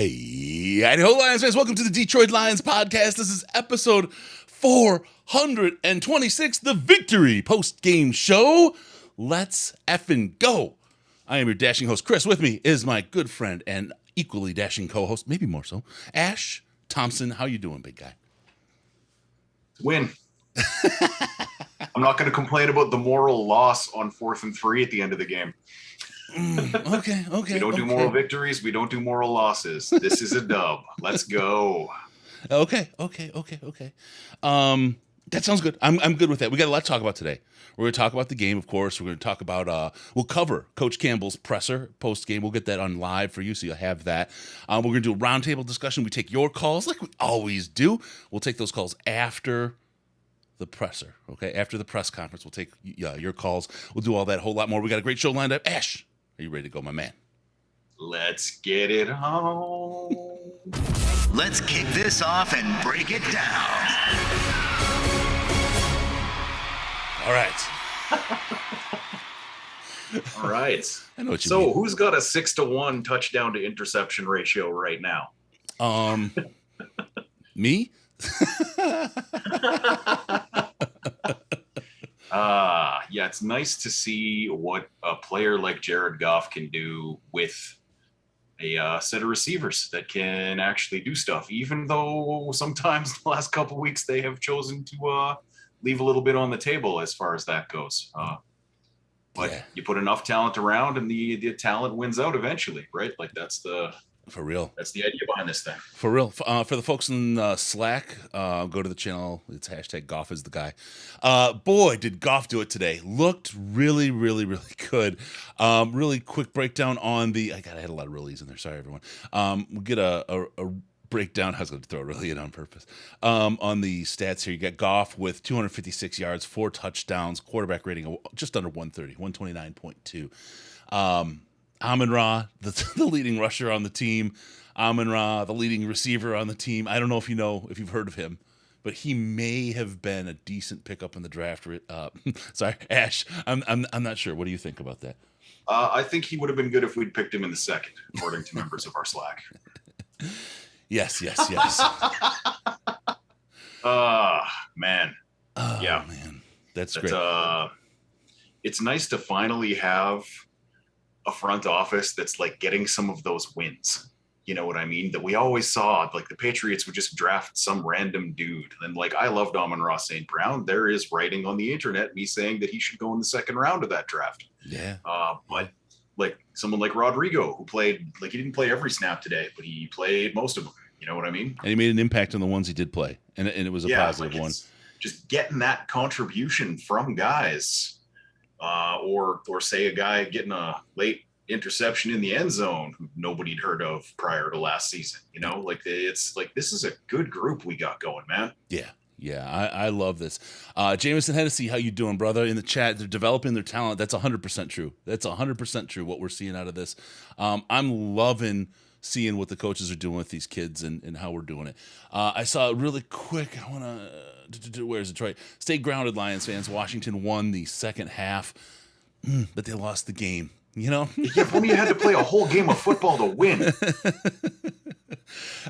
Hey, hello, Lions fans. Welcome to the Detroit Lions podcast. This is episode 426, the Victory post-game show. Let's effing go. I am your dashing host, Chris. With me is my good friend and equally dashing co-host, maybe more so, Ash Thompson. How you doing, big guy? Win. I'm not going to complain about the moral loss on 4th and 3 at the end of the game. Okay. We don't do moral victories. We don't do moral losses. This is a dub. Let's go. Okay. That sounds good. I'm good with that. We got a lot to talk about today. We're going to talk about the game, of course. We're going to talk about, we'll cover Coach Campbell's presser post-game. We'll get that on live for you, so you'll have that. We're going to do a roundtable discussion. We take your calls like we always do. We'll take those calls after the presser, okay? After the press conference, we'll take your calls. We'll do all that, a whole lot more. We got a great show lined up. Ash, are you ready to go, my man? Let's get it home. Let's kick this off and break it down. All right. All right. I know what you mean. So who's got a 6-to-1 touchdown to interception ratio right now? Me? Yeah, it's nice to see what a player like Jared Goff can do with a set of receivers that can actually do stuff, even though sometimes the last couple of weeks they have chosen to leave a little bit on the table as far as that goes. But you put enough talent around and the talent wins out eventually, right? Like For real. That's the idea behind this thing. For real. For the folks in Slack, go to the channel. It's hashtag Goff is the guy. Boy, did Goff do it today. Looked really, really, really good. Really quick breakdown on I had a lot of reallys in there. Sorry, everyone. We'll get a breakdown. I was going to throw a really in on purpose. On the stats here, you got Goff with 256 yards, 4 touchdowns, quarterback rating of just under 130, 129.2. Amon-Ra, the leading rusher on the team. Amon-Ra, the leading receiver on the team. I don't know if you've heard of him, but he may have been a decent pickup in the draft. Sorry, Ash. I'm not sure. What do you think about that? I think he would have been good if we'd picked him in the second, according to members of our Slack. Yes. Man. Yeah, man. That's great. It's nice to finally have a front office that's like getting some of those wins. You know what I mean? That we always saw, like the Patriots would just draft some random dude. And like, I loved Amon-Ra St. Brown. There is writing on the internet, me saying that he should go in the second round of that draft. Yeah. But like someone like Rodrigo, who played, like he didn't play every snap today, but he played most of them. You know what I mean? And he made an impact on the ones he did play. And it was a positive one. Just getting that contribution from guys. Or say a guy getting a late interception in the end zone who nobody'd heard of prior to last season. You know, like it's like this is a good group we got going, man. Yeah, I love this. Jameson Hennessy, how you doing, brother? In the chat, they're developing their talent. That's 100% true. That's 100% true, what we're seeing out of this. I'm loving seeing what the coaches are doing with these kids and how we're doing it. I saw really quick, I want to, where's Detroit? Stay grounded, Lions fans. Washington won the second half, but they lost the game, you know? Yeah, if only you had to play a whole game of football to win.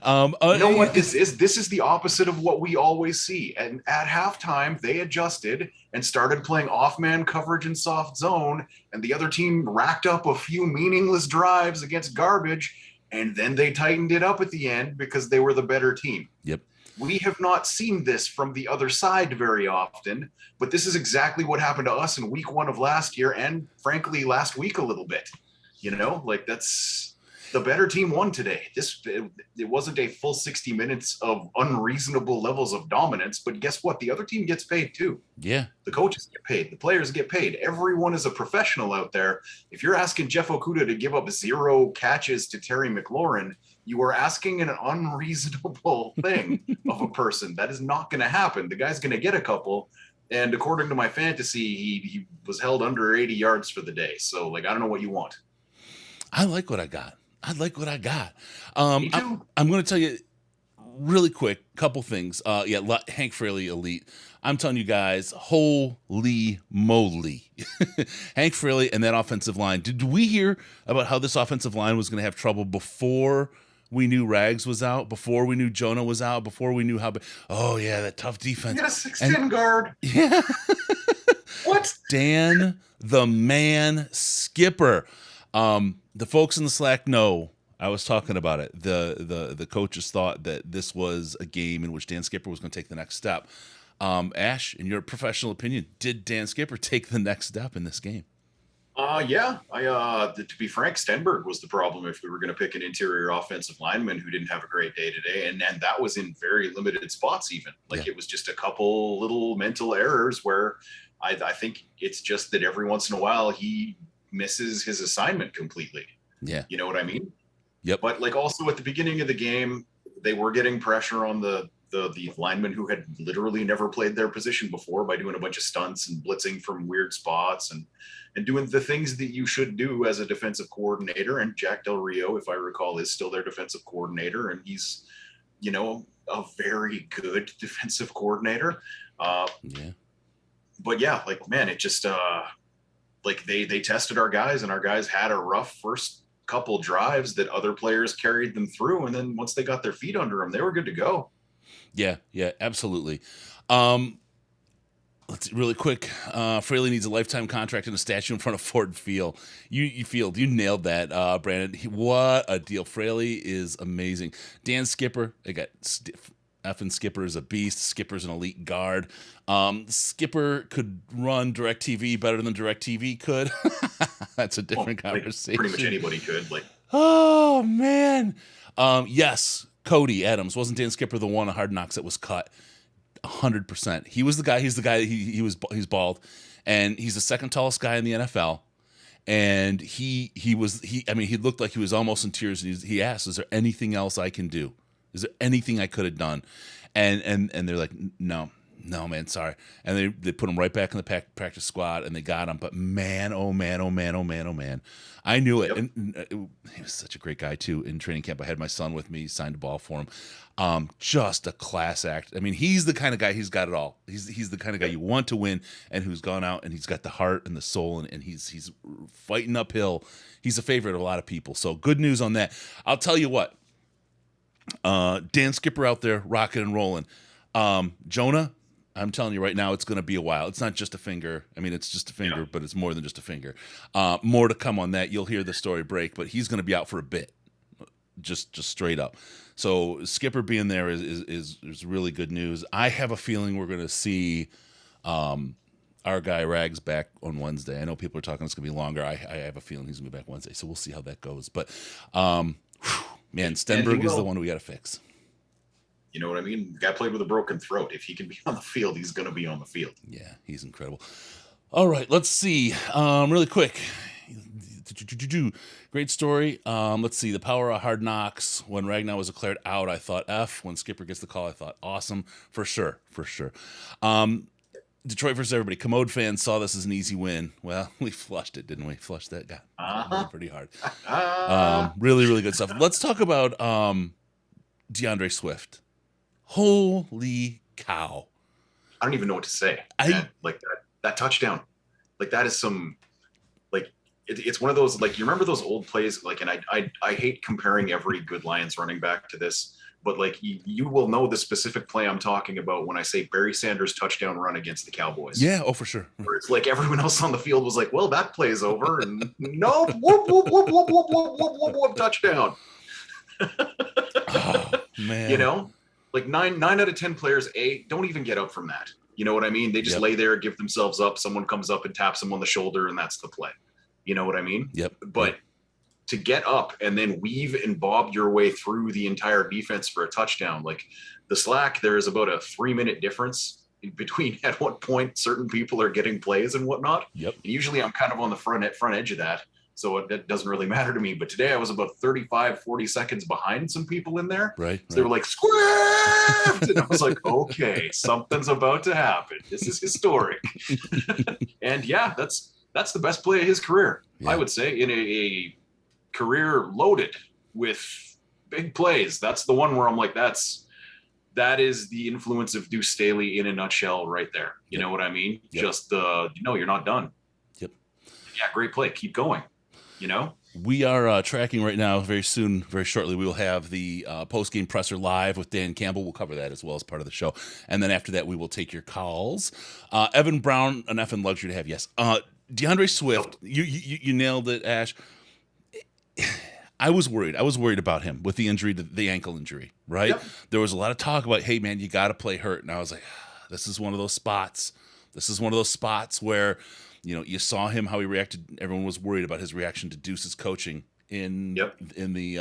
You know what this is? This is the opposite of what we always see. And at halftime, they adjusted and started playing off-man coverage and soft zone, and the other team racked up a few meaningless drives against garbage, and then they tightened it up at the end because they were the better team. Yep. We have not seen this from the other side very often, but this is exactly what happened to us in week 1 of last year and, frankly, last week a little bit. You know, like that's the better team won today. It wasn't a full 60 minutes of unreasonable levels of dominance, but guess what? The other team gets paid too. Yeah. The coaches get paid. The players get paid. Everyone is a professional out there. If you're asking Jeff Okudah to give up 0 catches to Terry McLaurin, you are asking an unreasonable thing of a person. That is not going to happen. The guy's going to get a couple. And according to my fantasy, he was held under 80 yards for the day. So, like, I don't know what you want. I like what I got. Me too. I'm going to tell you really quick, couple things. Hank Fraley, elite. I'm telling you guys, holy moly. Hank Fraley and that offensive line. Did we hear about how this offensive line was going to have trouble before we knew Rags was out, before we knew Jonah was out, before we knew how. Oh yeah, that tough defense. You got a 6'10" guard. Yeah. What? Dan the Man Skipper. The folks in the Slack know I was talking about it. The coaches thought that this was a game in which Dan Skipper was going to take the next step. Ash, in your professional opinion, did Dan Skipper take the next step in this game? Yeah. To be frank, Stenberg was the problem if we were going to pick an interior offensive lineman who didn't have a great day today. And that was in very limited spots even. Like It was just a couple little mental errors where I think it's just that every once in a while he misses his assignment completely. Yeah. You know what I mean? Yep. But like also at the beginning of the game, they were getting pressure on the linemen who had literally never played their position before by doing a bunch of stunts and blitzing from weird spots and doing the things that you should do as a defensive coordinator. And Jack Del Rio, if I recall, is still their defensive coordinator. And he's, a very good defensive coordinator. But yeah, like, man, it just like they tested our guys and our guys had a rough first couple drives that other players carried them through. And then once they got their feet under them, they were good to go. Yeah, absolutely. Let's really quick. Fraley needs a lifetime contract and a statue in front of Ford Field. You nailed that, Brandon. What a deal. Fraley is amazing. Dan Skipper, I got effing Skipper is a beast. Skipper's an elite guard. Skipper could run DirecTV better than DirecTV could. That's a different conversation. Pretty much anybody could. Oh man. Yes. Cody Adams, wasn't Dan Skipper the one on Hard Knocks that was cut? 100%. He was the guy. He's the guy. He's bald, and he's the second tallest guy in the NFL. And he looked like he was almost in tears. And he asked, "Is there anything else I can do? Is there anything I could have done?" And they're like, "No, man, sorry." And they put him right back in the practice squad, and they got him. But man, oh man. I knew it. Yep. And he was such a great guy, too, in training camp. I had my son with me, signed a ball for him. Just a class act. I mean, he's the kind of guy, he's got it all. He's the kind of guy you want to win and who's gone out and he's got the heart and the soul and he's fighting uphill. He's a favorite of a lot of people. So good news on that. I'll tell you what. Dan Skipper out there rocking and rolling. Jonah, I'm telling you right now, it's going to be a while. It's not just a finger. I mean, it's just a finger, but it's more than just a finger. More to come on that. You'll hear the story break, but he's going to be out for a bit, just straight up. So Skipper being there is really good news. I have a feeling we're going to see our guy Rags back on Wednesday. I know people are talking it's going to be longer. I have a feeling he's going to be back Wednesday, so we'll see how that goes. But, man, Stenberg is the one we got to fix. You know what I mean? The guy played with a broken throat. If he can be on the field, he's going to be on the field. Yeah, he's incredible. All right, let's see. Really quick. Great story. Let's see. The power of Hard Knocks. When Ragnar was declared out, I thought F. When Skipper gets the call, I thought awesome. For sure. Detroit versus everybody. Commode fans saw this as an easy win. Well, we flushed it, didn't we? Flushed that guy. Pretty hard. Really, really good stuff. Let's talk about DeAndre Swift. Holy cow. I don't even know what to say. That touchdown. Like that is some, like, it's one of those, like, you remember those old plays? Like, and I hate comparing every good Lions running back to this, but like you will know the specific play I'm talking about when I say Barry Sanders touchdown run against the Cowboys. Yeah. Oh, for sure. Where it's like everyone else on the field was like, well, that play's over. And nope. Whoop, whoop, whoop, whoop, whoop, whoop, whoop, whoop, whoop, touchdown. Oh, man. Like 9 out of 10 players, don't even get up from that. You know what I mean? They just lay there, give themselves up. Someone comes up and taps them on the shoulder, and that's the play. You know what I mean? Yep. But to get up and then weave and bob your way through the entire defense for a touchdown, like the slack, there is about a 3-minute difference between at what point certain people are getting plays and whatnot. Yep. And usually I'm kind of on the front edge of that. So it doesn't really matter to me. But today I was about 35-40 seconds behind some people in there. Right. So they were like, Swift! And I was like, okay, something's about to happen. This is historic. And yeah, that's the best play of his career, I would say, in a career loaded with big plays. That's the one where I'm like, that is the influence of Deuce Staley in a nutshell right there. You know what I mean? Just you're not done. Yep. Yeah, great play. Keep going. You know? We are tracking right now. Very soon, very shortly, we will have the post-game presser live with Dan Campbell. We'll cover that as well as part of the show. And then after that, we will take your calls. Evan Brown, an effing luxury to have, yes. DeAndre Swift, you nailed it, Ash. I was worried. I was worried about him with the injury, the ankle injury, right? Yep. There was a lot of talk about, hey, man, you got to play hurt. And I was like, this is one of those spots. This is one of those spots where, you saw him, how he reacted. Everyone was worried about his reaction to Deuce's coaching in the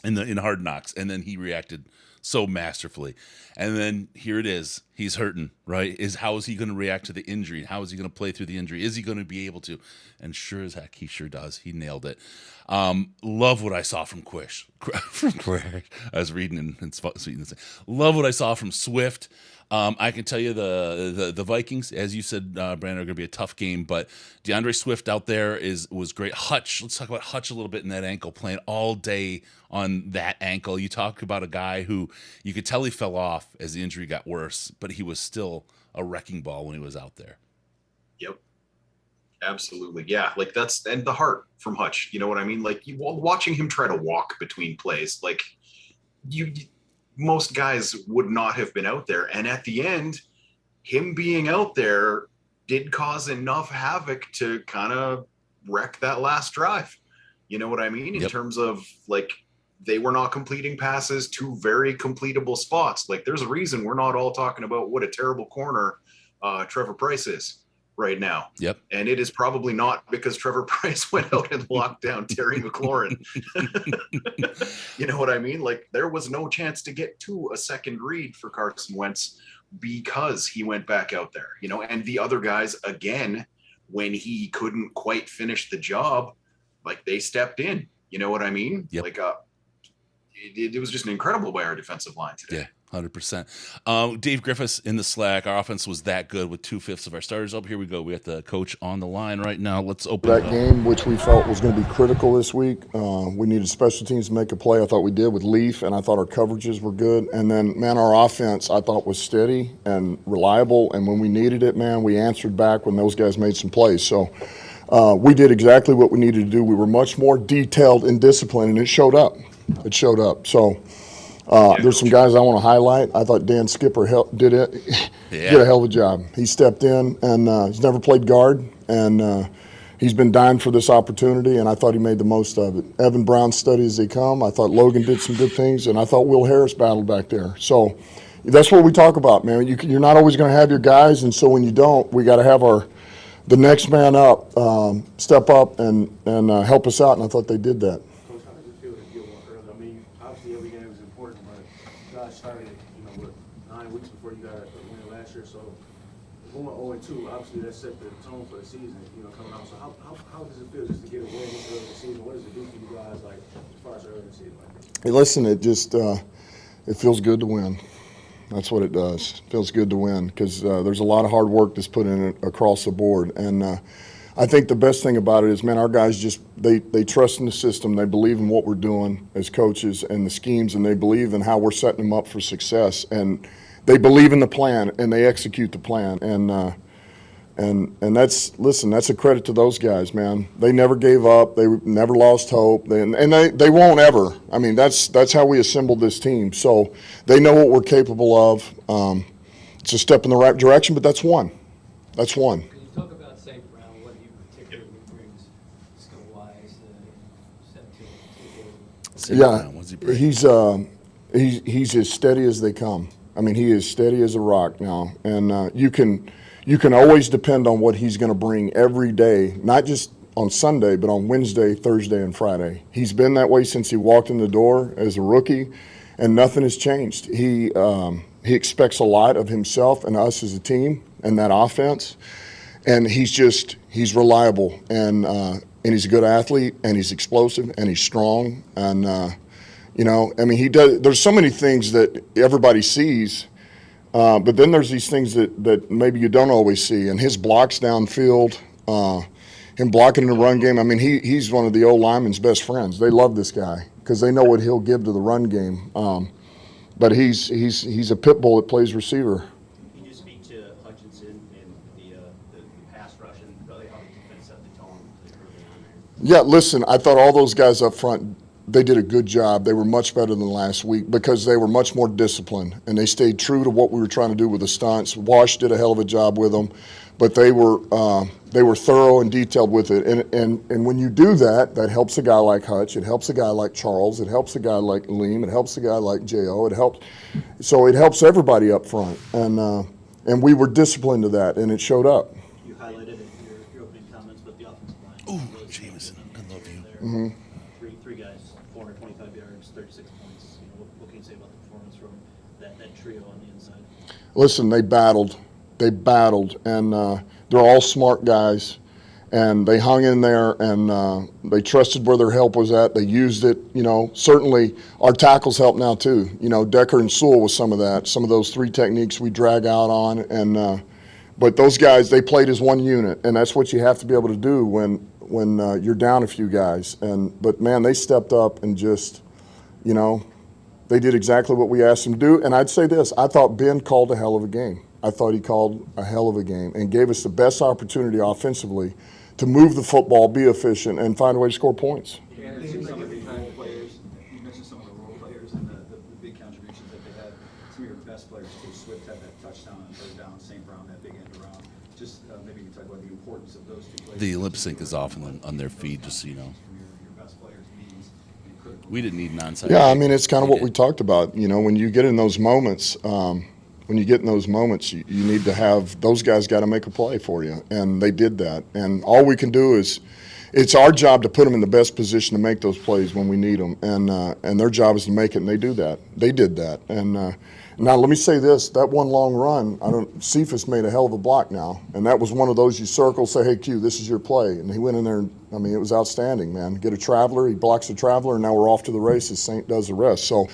Hard Knocks. And then he reacted so masterfully. And then here it is. He's hurting, right? How is he going to react to the injury? How is he going to play through the injury? Is he going to be able to? And sure as heck, he sure does. He nailed it. Love what I saw from Quish. I was reading and speaking. Love what I saw from Swift. I can tell you the Vikings, as you said, Brandon, are going to be a tough game, but DeAndre Swift out there was great. Hutch, let's talk about Hutch a little bit in that ankle, playing all day on that ankle. You talk about a guy who you could tell he fell off as the injury got worse, but he was still a wrecking ball when he was out there. Yep. Absolutely. Yeah. Like and the heart from Hutch, you know what I mean? Like watching him try to walk between plays, like most guys would not have been out there. And at the end, him being out there did cause enough havoc to kind of wreck that last drive. You know what I mean? In terms of like, they were not completing passes to very completable spots. Like there's a reason we're not all talking about what a terrible corner Trevor Pryce is right now. Yep. And it is probably not because Trevor Pryce went out and locked down Terry McLaurin. You know what I mean? Like there was no chance to get to a second read for Carson Wentz because he went back out there, and the other guys, again, when he couldn't quite finish the job, like they stepped in, you know what I mean? Yep. Like it was just an incredible by our defensive line today. Yeah. 100%. Dave Griffiths in the Slack. Our offense was that good with 2/5 of our starters. Here we go. We got the coach on the line right now. Let's open that game, which we felt was going to be critical this week. We needed special teams to make a play. I thought we did with Leaf, and I thought our coverages were good. And then, man, our offense I thought was steady and reliable. And when we needed it, man, we answered back when those guys made some plays. So we did exactly what we needed to do. We were much more detailed and disciplined, and it showed up. It showed up. So. There's some guys I want to highlight. I thought Dan Skipper did a hell of a job. He stepped in, and he's never played guard, and he's been dying for this opportunity, and I thought he made the most of it. Evan Brown steady as they come. I thought Logan did some good things, and I thought Will Harris battled back there. So that's what we talk about, man. You're not always going to have your guys, and so when you don't, we got to have the next man up, step up and help us out, and I thought they did that. Going 0-2, obviously that set the tone for the season, coming out. So how does it feel just to get a win this early in the season? What does it do for you guys, like, as far as early in the season? Hey, listen, it just it feels good to win. That's what it does. It feels good to win because there's a lot of hard work that's put in it across the board. And I think the best thing about it is, man, our guys just they trust in the system. They believe in what we're doing as coaches and the schemes, and they believe in how we're setting them up for success. And they believe in the plan and they execute the plan, and that's a credit to those guys, man. They never gave up. They never lost hope, and they won't ever. I mean, that's how we assembled this team. So they know what we're capable of. It's a step in the right direction, but that's one. That's one. Can you talk about St. Brown? What he particularly brings skill-wise? 17 Yeah, he's as steady as they come. I mean, he is steady as a rock now, and you can always depend on what he's going to bring every day, not just on Sunday, but on Wednesday, Thursday, and Friday. He's been that way since he walked in the door as a rookie, and nothing has changed. He expects a lot of himself and us as a team and that offense, and he's reliable, and he's a good athlete, and he's explosive, and he's strong, and I mean, he does. There's so many things that everybody sees, but then there's these things that maybe you don't always see. And his blocks downfield, him blocking in the run game. I mean, he's one of the old linemen's best friends. They love this guy because they know what he'll give to the run game. But he's a pit bull that plays receiver. Can you speak to Hutchinson and the pass rush and really how the defense set the tone early on Yeah, listen, I thought all those guys up front, they did a good job. They were much better than last week because they were much more disciplined and they stayed true to what we were trying to do with the stunts. Wash did a hell of a job with them, but they were thorough and detailed with it. And when you do that, that helps a guy like Hutch. It helps a guy like Charles. It helps a guy like Liam. It helps a guy like Jo. It helps everybody up front. And we were disciplined to that, and it showed up. You highlighted in your opening comments, but the offensive line. Ooh, really Jameson, I love you. Mm-hmm. Three guys, 425 yards, 36 points. What can you say about the performance from that trio on the inside? Listen, they battled, and they're all smart guys, and they hung in there, and they trusted where their help was at. They used it, certainly our tackles help now too. Decker and Sewell was some of that, some of those three techniques we drag out on, but those guys, they played as one unit, and that's what you have to be able to do when you're down a few guys. But man, they stepped up and just, they did exactly what we asked them to do. And I'd say this, I thought Ben called a hell of a game. I thought he called a hell of a game and gave us the best opportunity offensively to move the football, be efficient, and find a way to score points. And it seems like every time players, you mentioned some of the role players and the big contributions that they had. Some of your best players, too. Swift had that touchdown on third down, St. Brown that big end around. Just maybe you can talk about the importance of those two players. The lip sync is off on their feed, just so you know. Your best players means and critical. We didn't need an onside. Yeah, I kick. mean, it's kind of They what did. we talked about. When you get in those moments, you need to have those guys got to make a play for you, and they did that. And all we can do is, it's our job to put them in the best position to make those plays when we need them, and their job is to make it, and they do that. They did that. And now let me say this: that one long run, Cephas made a hell of a block now, and that was one of those you circle, say, "Hey, Q, this is your play," and he went in there. And, it was outstanding, man. Get a traveler, he blocks a traveler, and now we're off to the races. Saint does the rest. So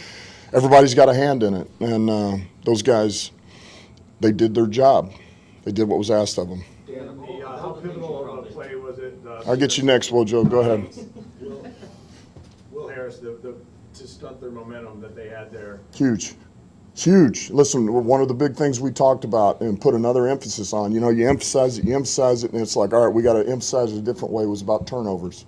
everybody's got a hand in it, and those guys, they did their job. They did what was asked of them. How pivotal of a play was it? I'll get you next, Wojo. Go ahead. Will Harris, to stunt their momentum that they had there. Huge. Listen, one of the big things we talked about and put another emphasis on, you emphasize it, and it's like, all right, we got to emphasize it a different way, was about turnovers.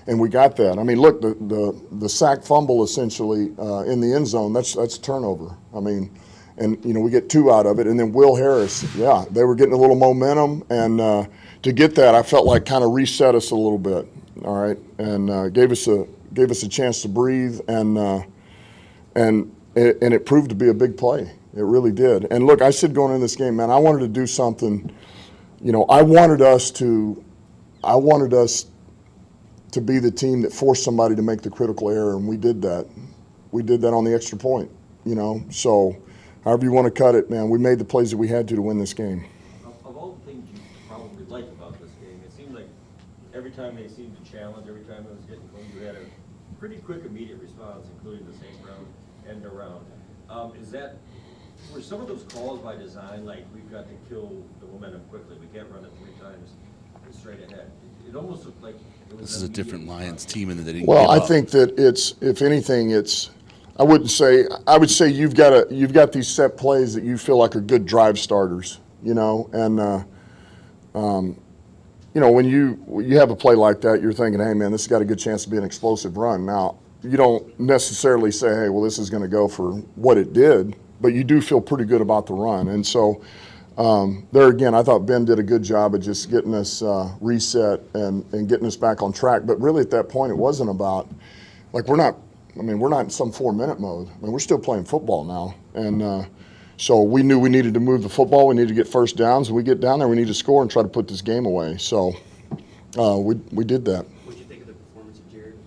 And we got that. Look, the sack fumble essentially in the end zone, that's a turnover. And we get two out of it. And then Will Harris, yeah, they were getting a little momentum. And to get that, I felt like kind of reset us a little bit, all right, and gave us a chance to breathe. And it proved to be a big play. It really did. And look, I said going in this game, man, I wanted to do something. I wanted us to be the team that forced somebody to make the critical error, and we did that. We did that on the extra point. So however you want to cut it, man, we made the plays that we had to win this game. Of all the things you probably like about this game, it seemed like every time they seemed to challenge, every time it was getting close, you had a pretty quick, immediate response, including the St. Brown end around. Were some of those calls by design, like we've got to kill the momentum quickly, we can't run it 3 times straight ahead? It almost looked like it was This is a different Lions team, and they didn't. Well, give I up. think that if anything, I would say you've got these set plays that you feel like are good drive starters, and when you have a play like that, you're thinking, hey man, this has got a good chance to be an explosive run. Now, you don't necessarily say, hey, well, this is going to go for what it did, but you do feel pretty good about the run. And so there again, I thought Ben did a good job of just getting us reset and getting us back on track. But really at that point, it wasn't about, like, we're not in some 4-minute mode. We're still playing football now. And so we knew we needed to move the football. We needed to get first downs. When we get down there, we need to score and try to put this game away. So we did that. What did you think of the performance of Jared?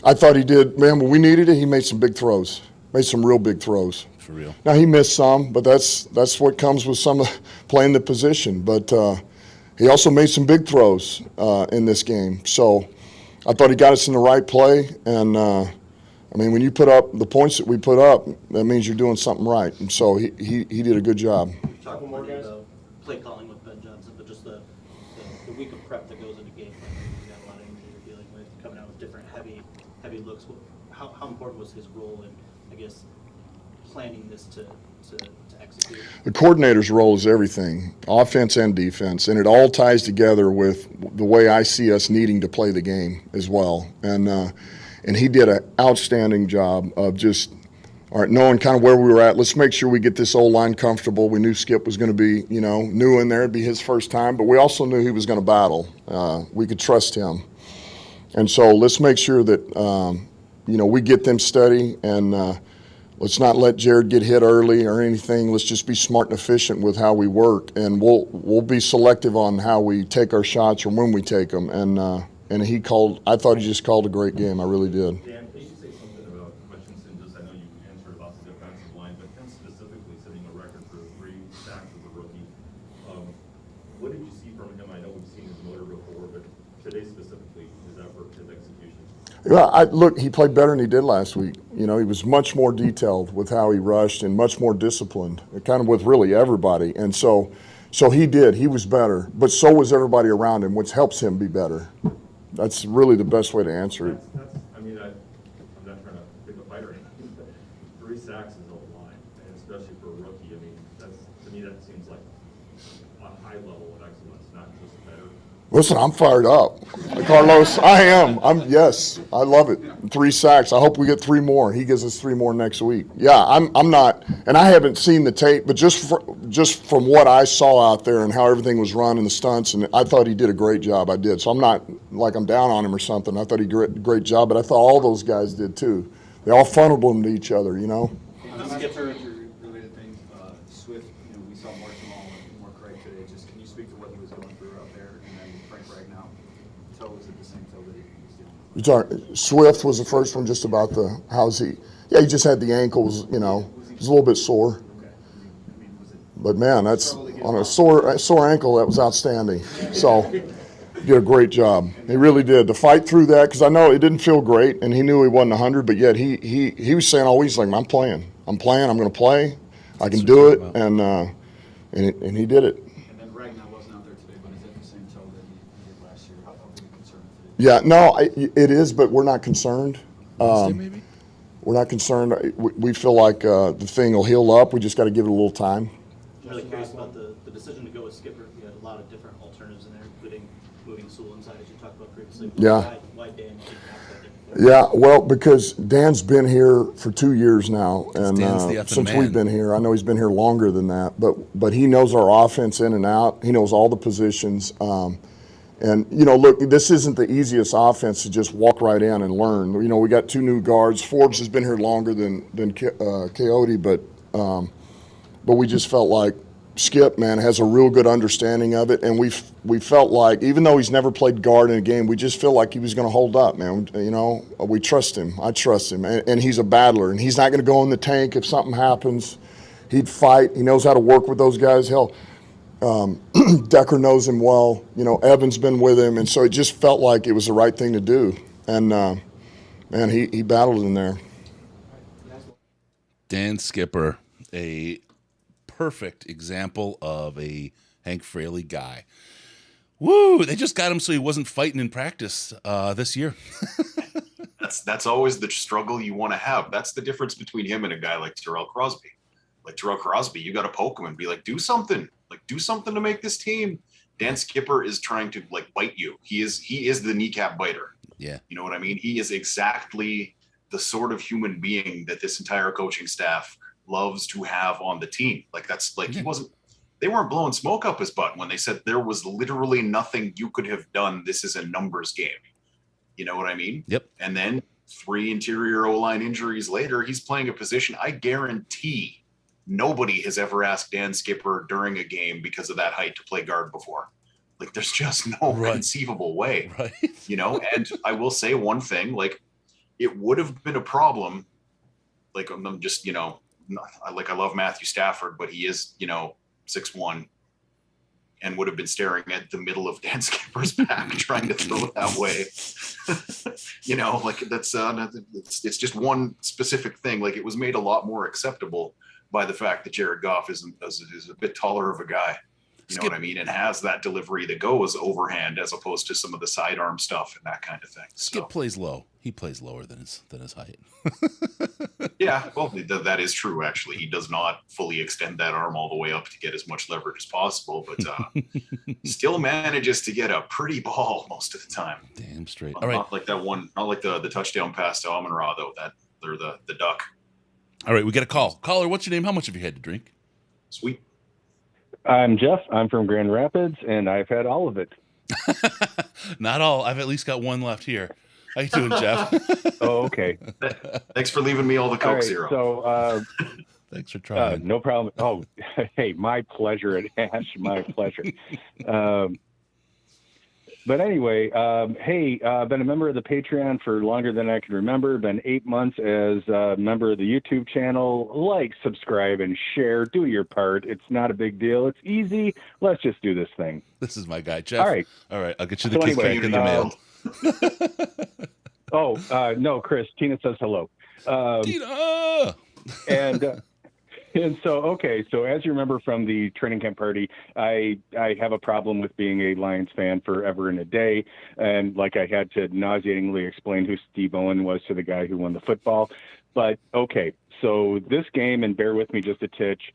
I thought he did, man, when we needed it, he made some big throws. Made some real big throws. For real. Now, he missed some, but that's what comes with some playing the position. But he also made some big throws in this game. So I thought he got us in the right play. And, when you put up the points that we put up, that means you're doing something right. And so he did a good job. Talk more about play calling with Ben Johnson, but just the week of prep that goes into game plan. You got a lot of injury you're dealing with, coming out with different heavy looks. How important was his role in, I guess, planning this to execute? The coordinator's role is everything, offense and defense, and it all ties together with the way I see us needing to play the game as well. And he did an outstanding job of just, all right, knowing kind of where we were at. Let's make sure we get this O-line comfortable. We knew Skip was going to be, new in there. It'd be his first time, but we also knew he was going to battle. We could trust him. And so let's make sure that, we get them steady, and let's not let Jared get hit early or anything. Let's just be smart and efficient with how we work, and we'll be selective on how we take our shots or when we take them. And I thought he just called a great game. I really did. Dan, can you say something about Hutchinson? Just, I know you answered about the defensive line, but him specifically setting a record for 3 sacks as a rookie. What did you see from him? I know we've seen his motor before, but today specifically, his effort, his execution. Yeah, look, he played better than he did last week. He was much more detailed with how he rushed and much more disciplined, kind of with really everybody. And so he did. He was better, but so was everybody around him, which helps him be better. That's really the best way to answer it. I'm not trying to pick a fight or anything, but 3 sacks is a line, and especially for a rookie. I mean, to me, that seems like a high level of excellence, not just better. Listen, I'm fired up. Carlos, I am. Yes, I love it. 3 sacks. I hope we get 3 more. He gives us 3 more next week. Yeah, I'm not, and I haven't seen the tape, but just from what I saw out there and how everything was run and the stunts, and I thought he did a great job. I did. So I'm not like I'm down on him or something. I thought he did a great job, but I thought all those guys did too. They all funneled them to each other, Related things, Swift, we saw more Jamal and more Craig today. Just can you speak to what he was going through out there, and then Frank Ragnow? Toe, was it the same toe that he was dealing with? You're talking, Swift was the first one, just about how's he? Yeah, he just had the ankles, he was a little bit sore. Okay. But man, that's on a sore ankle. That was outstanding. So he did a great job. He really did. To fight through that, because I know it didn't feel great, and he knew he wasn't 100, but yet he was saying always like, I'm playing. I'm going to play. I can do it, and he did it. And then Ragnow wasn't out there today, but is that the same toe that he did last year? How big a concern is it? Yeah, no, it is, but we're not concerned. Maybe? We're not concerned. We feel like the thing will heal up. We just got to give it a little time. I'm really curious about the decision to go with Skipper. You had a lot of different alternatives in there, including moving Sewell inside, as you talked about previously. Yeah. Why Dan didn't have that? Yeah, well, because Dan's been here for 2 years now, and Dan's the effing since man. we've been here, I know he's been here longer than that. But he knows our offense in and out. He knows all the positions. And look, this isn't the easiest offense to just walk right in and learn. We got 2 new guards. Forbes has been here longer than Coyote, but we just felt like Skip, man, has a real good understanding of it, and we felt like, even though he's never played guard in a game, we just feel like he was going to hold up, man. We trust him. I trust him, and he's a battler, and he's not going to go in the tank if something happens. He'd fight. He knows how to work with those guys. Hell, Decker knows him well. Evan's been with him, and so it just felt like it was the right thing to do. And man, he battled in there. Dan Skipper, a perfect example of a Hank Fraley guy. Woo! They just got him so he wasn't fighting in practice this year. That's always the struggle you want to have. That's the difference between him and a guy like Terrell Crosby. Like Terrell Crosby, you got to poke him and be like, do something. Like, do something to make this team. Dan Skipper is trying to bite you. He is the kneecap biter. Yeah. You know what I mean? He is exactly the sort of human being that this entire coaching staff loves to have on the team. They weren't blowing smoke up his butt when they said there was literally nothing you could have done. This is a numbers game. You know what I mean? Yep. And then 3 interior O-line injuries later, he's playing a position I guarantee nobody has ever asked Dan Skipper during a game because of that height to play guard before. There's just no conceivable way, right? And I will say one thing, it would have been a problem. I'm just, I love Matthew Stafford, but he is, 6'1", and would have been staring at the middle of Dan Skipper's back trying to throw it that way. That's it's just one specific thing. It was made a lot more acceptable by the fact that Jared Goff is a bit taller of a guy. You know what I mean? And has that delivery that goes overhand as opposed to some of the sidearm stuff and that kind of thing. Skip plays low. He plays lower than his height. Yeah, well, that is true, actually. He does not fully extend that arm all the way up to get as much leverage as possible, but still manages to get a pretty ball most of the time. Damn straight. All All right. Not like that one, not like the touchdown pass to Amon-Ra, though. They're the duck. All right, we got a call. Caller, what's your name? How much have you had to drink? Sweet. I'm Jeff. I'm from Grand Rapids, and I've had all of it. Not all. I've at least got one left here. How you doing, Jeff? Oh, okay. Thanks for leaving me all the Coke All right, Zero. So, thanks for trying. no problem. Oh, hey, my pleasure, Ash. My pleasure. But anyway, hey, I've been a member of the Patreon for longer than I can remember. Been 8 months as a member of the YouTube channel. Like, subscribe, and share. Do your part. It's not a big deal. It's easy. Let's just do this thing. This is my guy, Jeff. All right. All right. I'll get you the So kickback anyway, in the mail. No, Chris. Tina says hello. Tina! And so, okay, so as you remember from the training camp party, I have a problem with being a Lions fan forever and a day. And like I had to nauseatingly explain who Steve Owen was to the guy who won the football. But okay, so this game, and bear with me just a titch.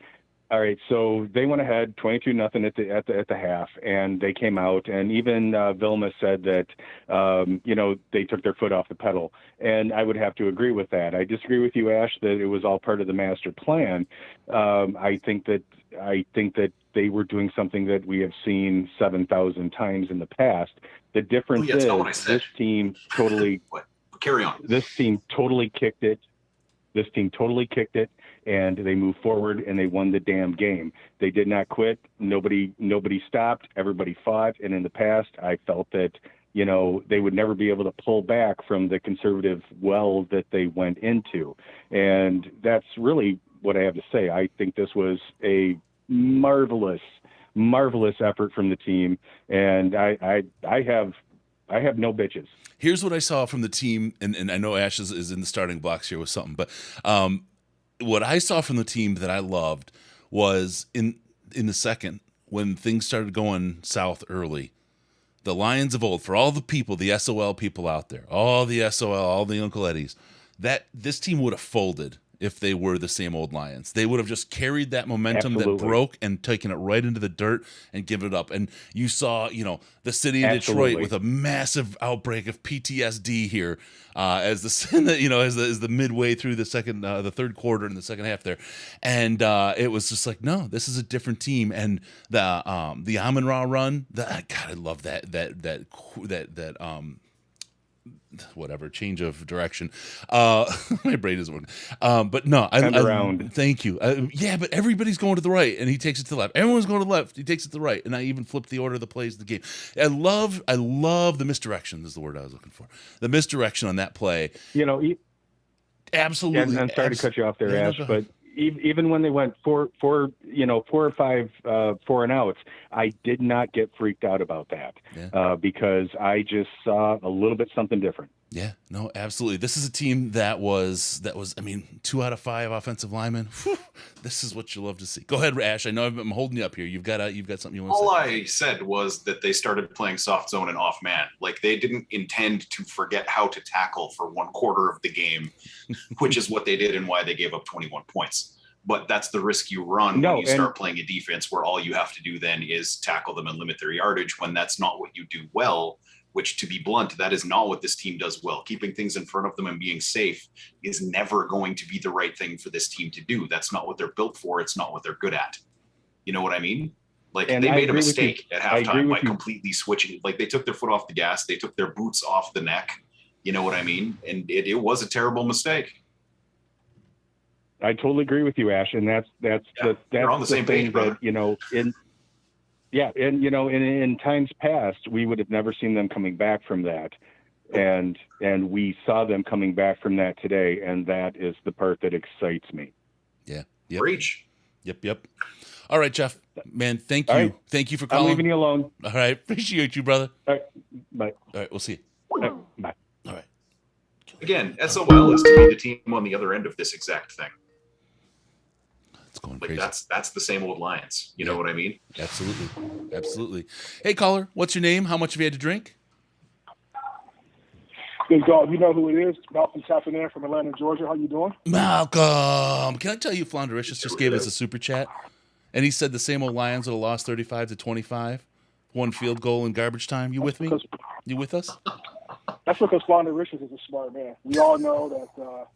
All right, so they went ahead 22-0 at the half, and they came out, and even Vilma said that they took their foot off the pedal, and I would have to agree with that. I disagree with you, Ash, that it was all part of the master plan. I think that they were doing something that we have seen 7,000 times in the past. The difference is this team totally carry on. This team totally kicked it. And they moved forward and they won the damn game. They did not quit. Nobody stopped. Everybody fought. And in the past, I felt that, they would never be able to pull back from the conservative well that they went into. And that's really what I have to say. I think this was a marvelous effort from the team. And I have no bitches. Here's what I saw from the team, and I know Ash is in the starting blocks here with something, but what I saw from the team that I loved was in the second, when things started going south early, the Lions of old, for all the people, the SOL people out there, all the SOL, all the Uncle Eddies, that this team would have folded if they were the same old Lions. They would have just carried that momentum that broke and taken it right into the dirt and given it up. And you saw, the city of Detroit with a massive outbreak of PTSD here as the midway through the third quarter and the second half there. And it was just like, no, this is a different team. And the Amon-Ra run, God, I love that whatever change of direction. My brain isn't working. But no, I thank you. But everybody's going to the right and he takes it to the left. Everyone's going to the left. He takes it to the right. And I even flipped the order of the plays of the game. I love the misdirection is the word I was looking for. The misdirection on that play. Absolutely. And I'm sorry to cut you off there, Ash, but even when they went four or five 4-and-outs, I did not get freaked out about that because I just saw a little bit something different. Yeah, no, absolutely. This is a team that was 2 out of 5 offensive linemen. Whew, this is what you love to see. Go ahead, Ash. I know I'm holding you up here. You've got something you want to say. All I said was that they started playing soft zone and off man. Like they didn't intend to forget how to tackle for 1/4 of the game, which is what they did and why they gave up 21 points. But that's the risk you run when you start playing a defense where all you have to do then is tackle them and limit their yardage when that's not what you do well, which, to be blunt, that is not what this team does well. Keeping things in front of them and being safe is never going to be the right thing for this team to do. That's not what they're built for. It's not what they're good at. You know what I mean? Like they made a mistake at halftime by completely switching. Like they took their foot off the gas. They took their boots off the neck. You know what I mean? And it was a terrible mistake. I totally agree with you, Ash, and that's you're on the same page, brother. In times past, we would have never seen them coming back from that, and we saw them coming back from that today, and that is the part that excites me. Yeah. Yep. Preach. Yep. All right, Jeff. Man, thank you. Right. Thank you for calling. I'm leaving you alone. All right, appreciate you, brother. All right, bye. All right, we'll see you. All right, bye. All right. Again, SOL is to be the team on the other end of this exact thing. It's going Like crazy. that's the same old Lions. You know what I mean? Absolutely. Hey, caller, what's your name? How much have you had to drink? Big dog, you know who it is. Malcolm tapping in from Atlanta, Georgia. How you doing? Malcolm, can I tell you, Floundericious just gave us a super chat, and he said the same old Lions would have lost 35-25, one field goal in garbage time. You with me? You with us? That's because Flounder Richards is a smart man. We all know that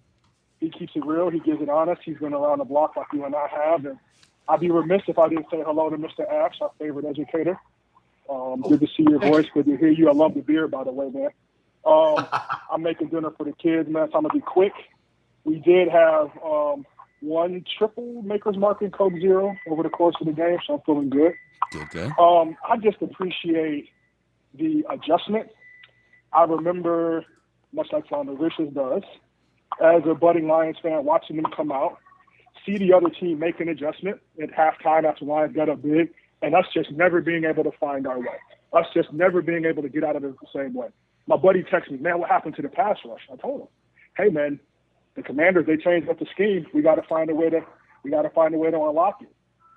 he keeps it real. He gives it honest. He's been around the block like you and I have. And I'd be remiss if I didn't say hello to Mr. Ash, our favorite educator. Good to see your voice. Good to hear you. I love the beer, by the way, man. I'm making dinner for the kids, man, so I'm going to be quick. We did have one triple Maker's Mark and Coke Zero over the course of the game, so I'm feeling good. Good. I just appreciate the adjustment. I remember, much like Flounder Richards does, as a budding Lions fan, watching them come out, see the other team make an adjustment at halftime after Lions got up big, and us just never being able to find our way. Us just never being able to get out of it the same way. My buddy texted me, man, what happened to the pass rush? I told him, hey, man, the Commanders, they changed up the scheme. We got to find a way to unlock it.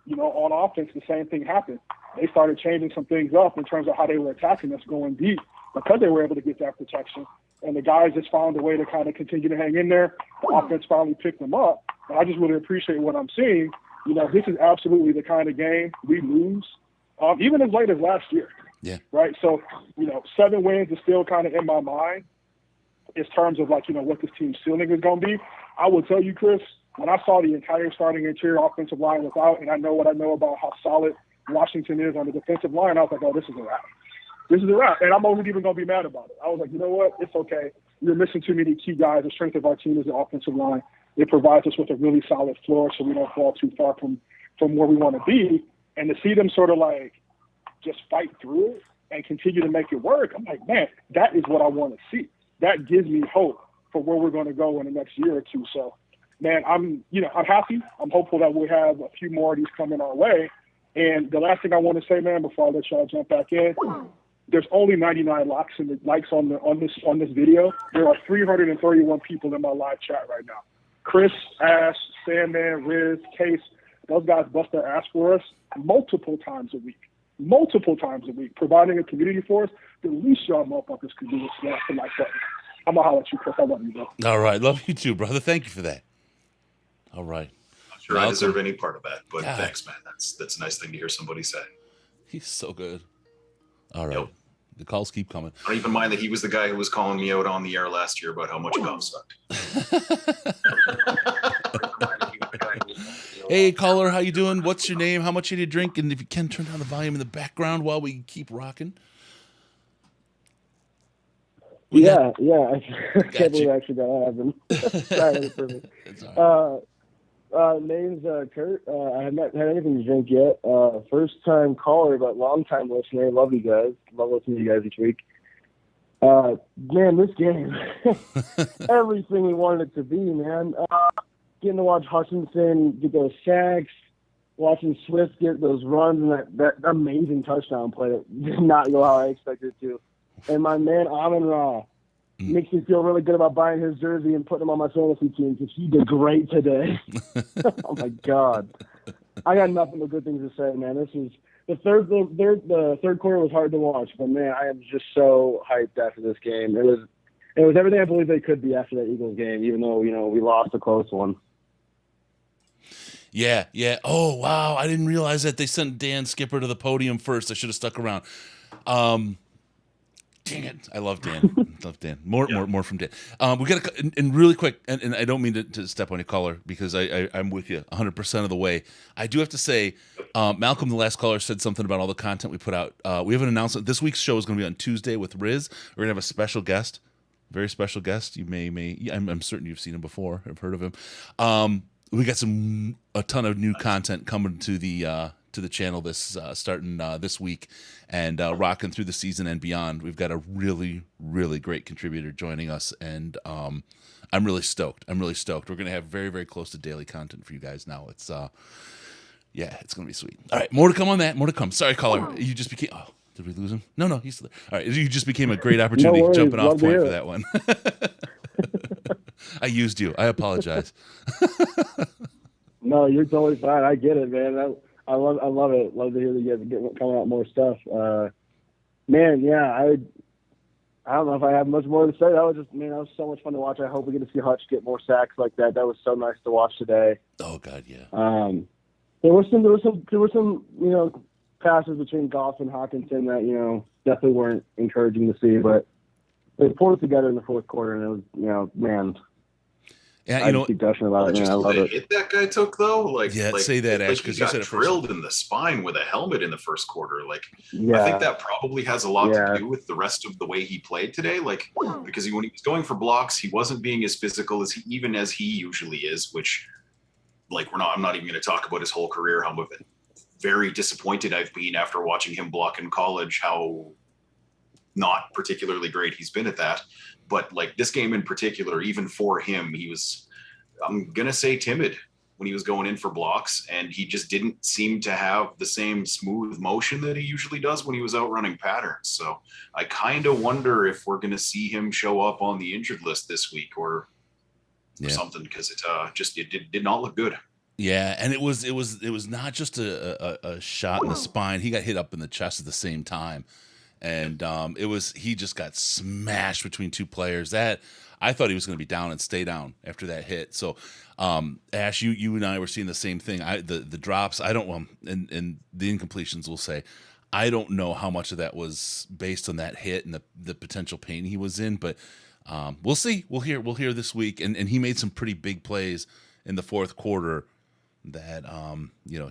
You know, on offense, the same thing happened. They started changing some things up in terms of how they were attacking us going deep because they were able to get that protection. And the guys just found a way to kind of continue to hang in there. The offense finally picked them up. And I just really appreciate what I'm seeing. You know, this is absolutely the kind of game we lose, even as late as last year. Yeah. Right. So, you know, 7 wins is still kind of in my mind in terms of like, you know, what this team's ceiling is going to be. I will tell you, Chris, when I saw the entire starting interior offensive line was out, and I know what I know about how solid Washington is on the defensive line, I was like, oh, this is a wrap. This is a wrap. And I'm only even going to be mad about it. I was like, you know what? It's okay. We're missing too many key guys. The strength of our team is the offensive line. It provides us with a really solid floor so we don't fall too far from where we want to be. And to see them sort of like just fight through it and continue to make it work, I'm like, man, that is what I want to see. That gives me hope for where we're going to go in the next year or two. So, man, I'm happy. I'm hopeful that we'll have a few more of these coming our way. And the last thing I want to say, man, before I let y'all jump back in, there's only 99 likes on this video. There are 331 people in my live chat right now. Chris, Ash, Sandman, Riz, Case, those guys bust their ass for us multiple times a week, providing a community for us. The least y'all motherfuckers can do is smash the like button. I'm going to holler at you, Chris. I love you, bro. All right. Love you too, brother. Thank you for that. All right. Not sure I deserve any part of that, but God. Thanks, man. That's a nice thing to hear somebody say. He's so good. All right. Yep. The calls keep coming. I don't even mind that he was the guy who was calling me out on the air last year about how much Goff sucked. Hey, caller, how you doing? What's your name? How much did you drink? And if you can, turn down the volume in the background while we keep rocking. I can't believe I actually got happened. Sorry, perfect. Name's Kurt. I have not had anything to drink yet. First time caller, but long time listener. Love you guys. Love listening to you guys each week. Man, this game, everything we wanted it to be, man. Getting to watch Hutchinson get those sacks, watching Swift get those runs, and that amazing touchdown play that did not go how I expected it to. And my man Amon-Ra makes me feel really good about buying his jersey and putting him on my fantasy team because he did great today. Oh my God, I got nothing but good things to say, man. This is the third quarter was hard to watch, but man, I am just so hyped after this game. It was everything I believe they could be after that Eagles game, even though we lost a close one. Yeah. Oh wow, I didn't realize that they sent Dan Skipper to the podium first. I should have stuck around. Dang it. I love Dan. More from Dan. We got to, and really quick, and I don't mean to step on your caller because I'm with you 100% of the way. I do have to say, Malcolm, the last caller, said something about all the content we put out. We have an announcement. This week's show is going to be on Tuesday with Riz. We're going to have a special guest, very special guest. You may, I'm certain you've seen him before. I've heard of him. We got a ton of new content coming to the channel starting this week and rocking through the season and beyond. We've got a really, really great contributor joining us, and I'm really stoked. We're going to have very, very close to daily content for you guys now. It's it's going to be sweet. All right, more to come on that. More to come. Sorry, caller. You just became. Oh, did we lose him? No, he's still there. All right, you just became a great opportunity, No worries. jumping off Love to point hear for it. that one. I used you. I apologize. No No, you're totally fine. I get it, man. I love it. Love to hear that you guys are coming out more stuff. Man, yeah, I don't know if I have much more to say. That was so much fun to watch. I hope we get to see Hutch get more sacks like that. That was so nice to watch today. Oh God, yeah. There were some passes between Goff and Hawkinson that definitely weren't encouraging to see, but they pulled it together in the fourth quarter, and it was man. Yeah, I just keep gushing about it. Man, I love it. Hit that guy took though, say that, Ash, because because he you got said it first. drilled in the spine with a helmet in the first quarter. I Yeah. think that probably has a lot to do with the rest of the way he played today. Because when he was going for blocks, he wasn't being as physical as he usually is. Which, I'm not even going to talk about his whole career. How very disappointed I've been after watching him block in college. How not particularly great he's been at that. But this game in particular, even for him, he was, I'm going to say, timid when he was going in for blocks, and he just didn't seem to have the same smooth motion that he usually does when he was out running patterns. So I kind of wonder if we're going to see him show up on the injured list this week or something, because it did not look good. Yeah, and it was not just a shot in the spine. He got hit up in the chest at the same time. And he just got smashed between two players. That I thought he was going to be down and stay down after that hit. So, Ash, you and I were seeing the same thing. The drops. I don't and the incompletions. We'll say, I don't know how much of that was based on that hit and the potential pain he was in, but we'll see. We'll hear this week. And he made some pretty big plays in the fourth quarter. That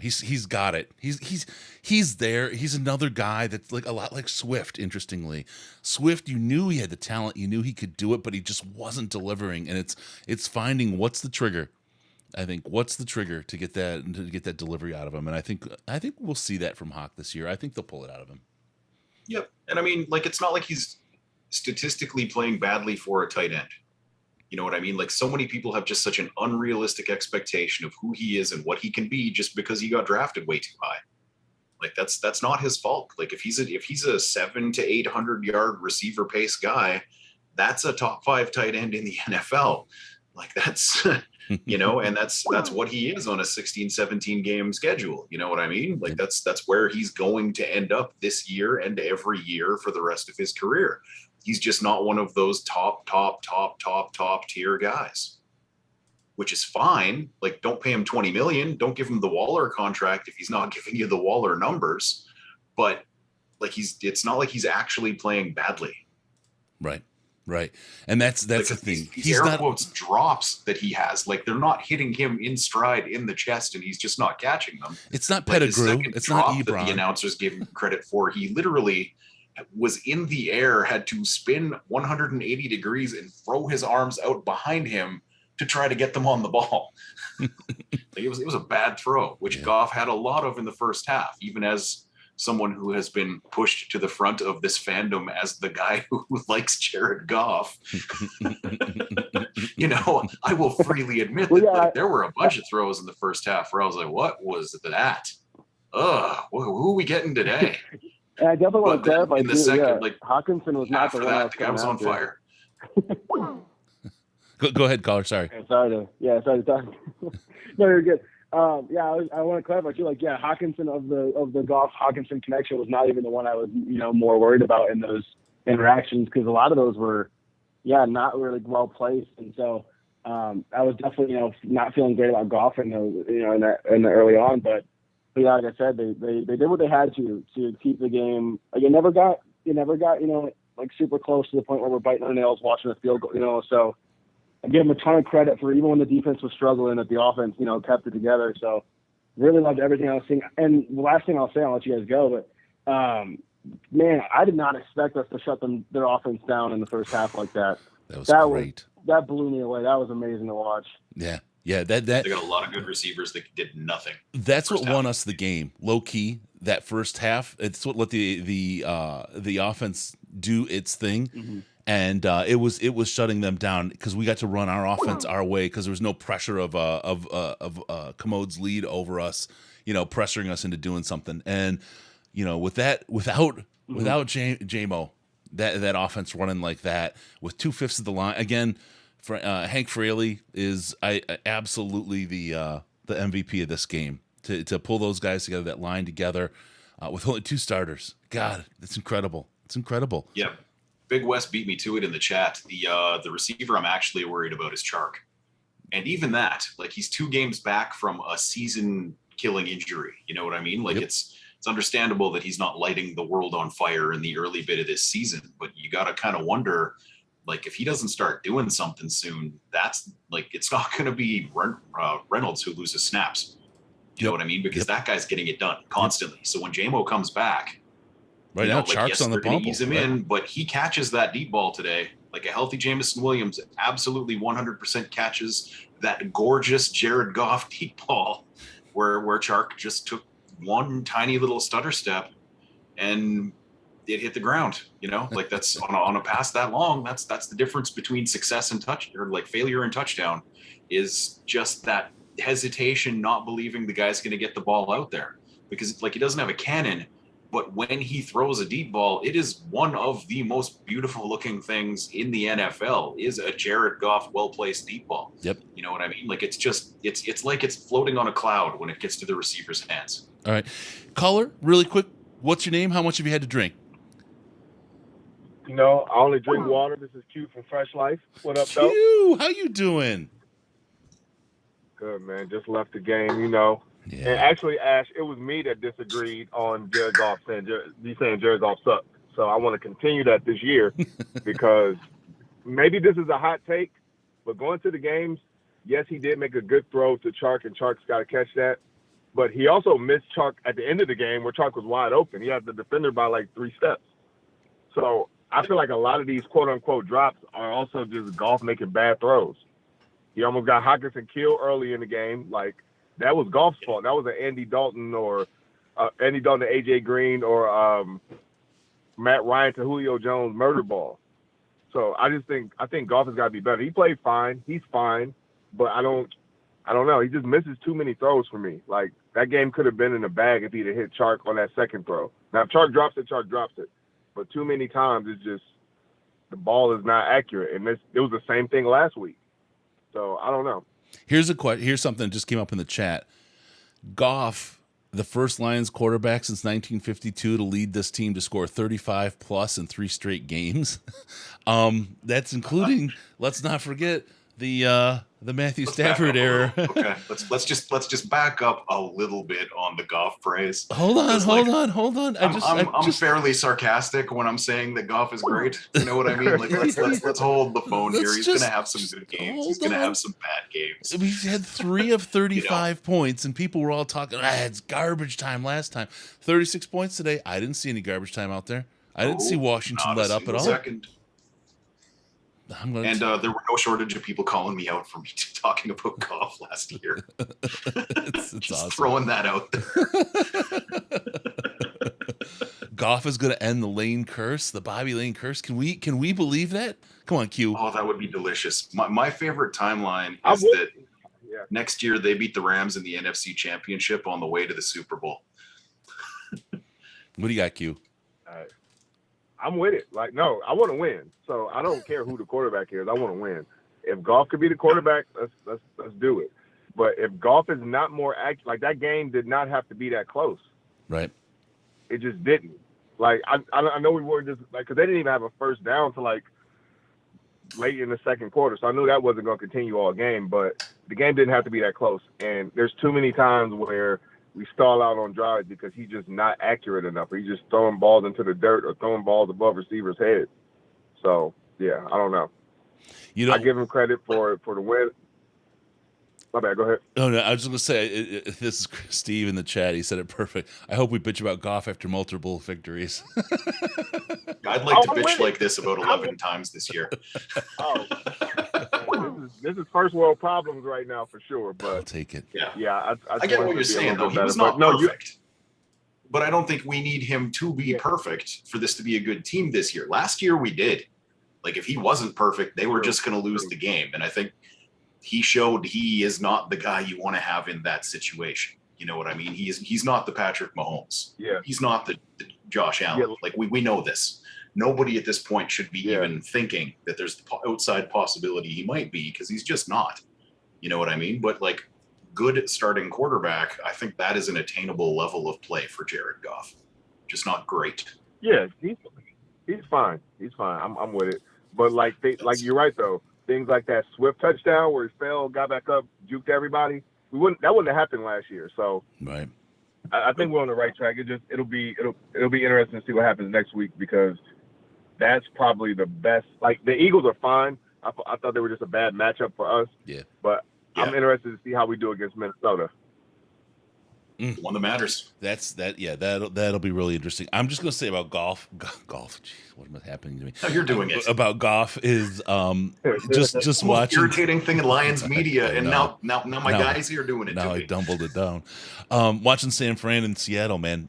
he's got it. He's there. He's another guy that's a lot like Swift. Interestingly, Swift, you knew he had the talent, you knew he could do it, but he just wasn't delivering. And it's finding what's the trigger. I think what's the trigger to get that delivery out of him. And I think we'll see that from Hawk this year. I think they'll pull it out of him. Yep. And I mean, it's not like he's statistically playing badly for a tight end. You know what I mean? So many people have just such an unrealistic expectation of who he is and what he can be just because he got drafted way too high. That's not his fault. If he's a 700 to 800 yard receiver pace guy, that's a top 5 tight end in the NFL. That's and that's what he is on a 16, 17 game schedule. You know what I mean? That's where he's going to end up this year and every year for the rest of his career. He's just not one of those top tier guys, which is fine. Don't pay him $20 million. Don't give him the Waller contract if he's not giving you the Waller numbers. But it's not like he's actually playing badly. Right. And that's the thing. He's air quotes drops that he has. They're not hitting him in stride in the chest, and he's just not catching them. It's not Pettigrew. It's not Ebron. That the announcers gave him credit for. He literally was in the air, had to spin 180 degrees and throw his arms out behind him to try to get them on the ball. It was a bad throw, which Goff had a lot of in the first half, even as someone who has been pushed to the front of this fandom as the guy who likes Jared Goff. I will freely admit that there were a bunch of throws in the first half where I was like, what was that? Who are we getting today? And I definitely want to clarify in the second, Hawkinson was not the one that. The guy was on fire. Go ahead, caller. Sorry. Sorry to talk. No, you're good. I want to clarify too. Hawkinson of the Goff Hawkinson connection was not even the one I was more worried about in those interactions, because a lot of those were not really well placed, and so I was definitely not feeling great about Goff in the early on, but. But yeah, like I said, they did what they had to keep the game. You never got super close to the point where we're biting our nails watching the field goal. So I give them a ton of credit for, even when the defense was struggling, that the offense kept it together. So really loved everything I was seeing. And the last thing I'll say, I'll let you guys go, but man, I did not expect us to shut their offense down in the first half like that. That was great. That blew me away. That was amazing to watch. Yeah. They got a lot of good receivers that did nothing. That's what won us the game, low key. That first half, it's what let the offense do its thing, and it was shutting them down because we got to run our offense our way because there was no pressure of Commode's lead over us, pressuring us into doing something. And without JMO, that offense running like that with 2/5 of the line again. Hank Fraley is absolutely the the MVP of this game to pull those guys together, that line together with only 2 starters. God, it's incredible. It's incredible. Yeah. Big West beat me to it in the chat. The receiver I'm actually worried about is Chark. And even that, like, he's 2 games back from a season-killing injury. You know what I mean? Like, it's understandable that he's not lighting the world on fire in the early bit of this season, but you got to kind of wonder, like, if he doesn't start doing something soon, that's like, it's not going to be Reynolds who loses snaps. You know what I mean? Because that guy's getting it done constantly. So when JMO comes back, right now, Chark's on the bumble. Ease him in, but he catches that deep ball today. Like a healthy Jameson Williams, absolutely 100% catches that gorgeous Jared Goff deep ball where Chark just took one tiny little stutter step and it hit the ground. You know, like that's on a pass that long. That's the difference between success and failure and touchdown, is just that hesitation, not believing the guy's going to get the ball out there, because like he doesn't have a cannon. But when he throws a deep ball, it is one of the most beautiful looking things in the NFL, is a Jared Goff well-placed deep ball. Yep. You know what I mean? Like, it's just, it's like it's floating on a cloud when it gets to the receiver's hands. All right. Caller, really quick, what's your name? How much have you had to drink? You know, I only drink water. This is Q from Fresh Life. What up, though? Q, how you doing? Good, man. Just left the game, you know. Yeah. And actually, Ash, it was me that disagreed on Jared Goff saying Jared Goff sucked. So I want to continue that this year because maybe this is a hot take, but going to the games, yes, he did make a good throw to Chark, and Chark's got to catch that. But he also missed Chark at the end of the game where Chark was wide open. He had the defender by like 3 steps. So I feel like a lot of these quote-unquote drops are also just Goff making bad throws. He almost got Hockenson killed early in the game. Like, that was Goff's fault. That was an Andy Dalton to A.J. Green or Matt Ryan to Julio Jones murder ball. So I think Goff has got to be better. He played fine. He's fine. But I don't know. He just misses too many throws for me. Like, that game could have been in the bag if he'd have hit Chark on that second throw. Now, if Chark drops it, Chark drops it. But too many times it's just the ball is not accurate. And it was the same thing last week. So I don't know. Here's something that just came up in the chat. Goff, the first Lions quarterback since 1952 to lead this team to score 35 plus in 3 straight games. That's including, let's not forget, the Matthew Stafford era. Okay, let's just back up a little bit on the Goff praise. Hold on. I'm fairly sarcastic when I'm saying that Goff is great. You know what I mean? Like, let's hold the phone here. He's gonna have some good games. He's gonna have some bad games. We had 3 of 35 points, and people were all talking, it's garbage time last time. 36 points today. I didn't see any garbage time out there. I didn't see Washington let up at all. Second. There were no shortage of people calling me out for me talking about Goff last year. It's just awesome. Throwing that out there. Goff is going to end the Lane curse, the Bobby Lane curse. Can we believe that? Come on, Q. Oh, that would be delicious. My favorite timeline is that next year they beat the Rams in the NFC Championship on the way to the Super Bowl. What do you got, Q? I'm with it. Like, no, I want to win. So I don't care who the quarterback is. I want to win. If Goff could be the quarterback, let's do it. But if Goff is not more like, that game did not have to be that close. Right. It just didn't. Like, I know we were just like, because they didn't even have a first down to like late in the second quarter. So I knew that wasn't going to continue all game. But the game didn't have to be that close. And there's too many times where we stall out on drives because he's just not accurate enough. Or he's just throwing balls into the dirt or throwing balls above receivers' heads. So, yeah, I don't know. I give him credit for the win. My bad, go ahead. Oh, no, I was going to say, this is Steve in the chat. He said it perfect. I hope we bitch about Goff after multiple victories. I'd like to bitch like this about 11 times this year. This is first world problems right now for sure. But I'll take it. Yeah, I get what you're saying, though. He was not perfect. But I don't think we need him to be perfect for this to be a good team this year. Last year we did. Like, if he wasn't perfect, they were just going to lose the game. And I think he showed he is not the guy you want to have in that situation. You know what I mean? He's not the Patrick Mahomes. Yeah. He's not the Josh Allen. Yeah. Like, we know this. Nobody at this point should be even thinking that there's the outside possibility he might be, because he's just not. You know what I mean? But, like, good starting quarterback, I think that is an attainable level of play for Jared Goff. Just not great. Yeah, he's fine. He's fine. I'm with it. But like you're right though. Things like that Swift touchdown where he fell, got back up, juked everybody. That wouldn't have happened last year. So right. I think we're on the right track. It'll be interesting to see what happens next week because that's probably the best. Like the Eagles are fine. I thought they were just a bad matchup for us. Yeah. But I'm interested to see how we do against Minnesota. The one that matters. That'll be really interesting. I'm just gonna say about golf. Jeez, what is happening to me? Oh, you're doing it. About golf is just the most watching. Irritating thing in Lions media, and now my guys here doing it. Now to I me. dumbled it down. Watching San Fran in Seattle, man.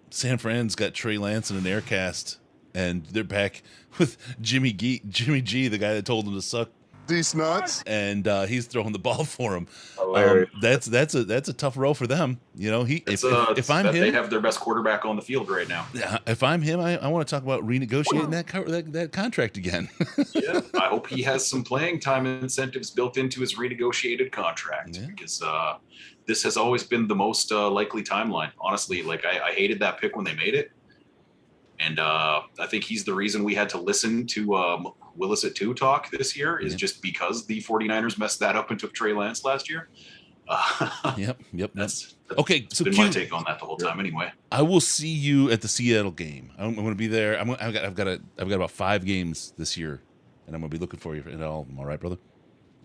San Fran's got Trey Lance in an air cast, and they're back with Jimmy G, the guy that told them to suck these nuts, and he's throwing the ball for him. Hilarious. That's a tough row for them. You know, if I'm him, they have their best quarterback on the field right now. If I'm him, I want to talk about renegotiating that contract again. Yeah, I hope he has some playing time incentives built into his renegotiated contract because this has always been the most likely timeline. Honestly, like I hated that pick when they made it. And I think he's the reason we had to listen to Willis at 2 talk this year is just because the 49ers messed that up and took Trey Lance last year. Yep. That's okay. So been my take on that the whole time anyway. I will see you at the Seattle game. I'm going to be there. I've got about 5 games this year, and I'm going to be looking for you in all of them. All right, brother?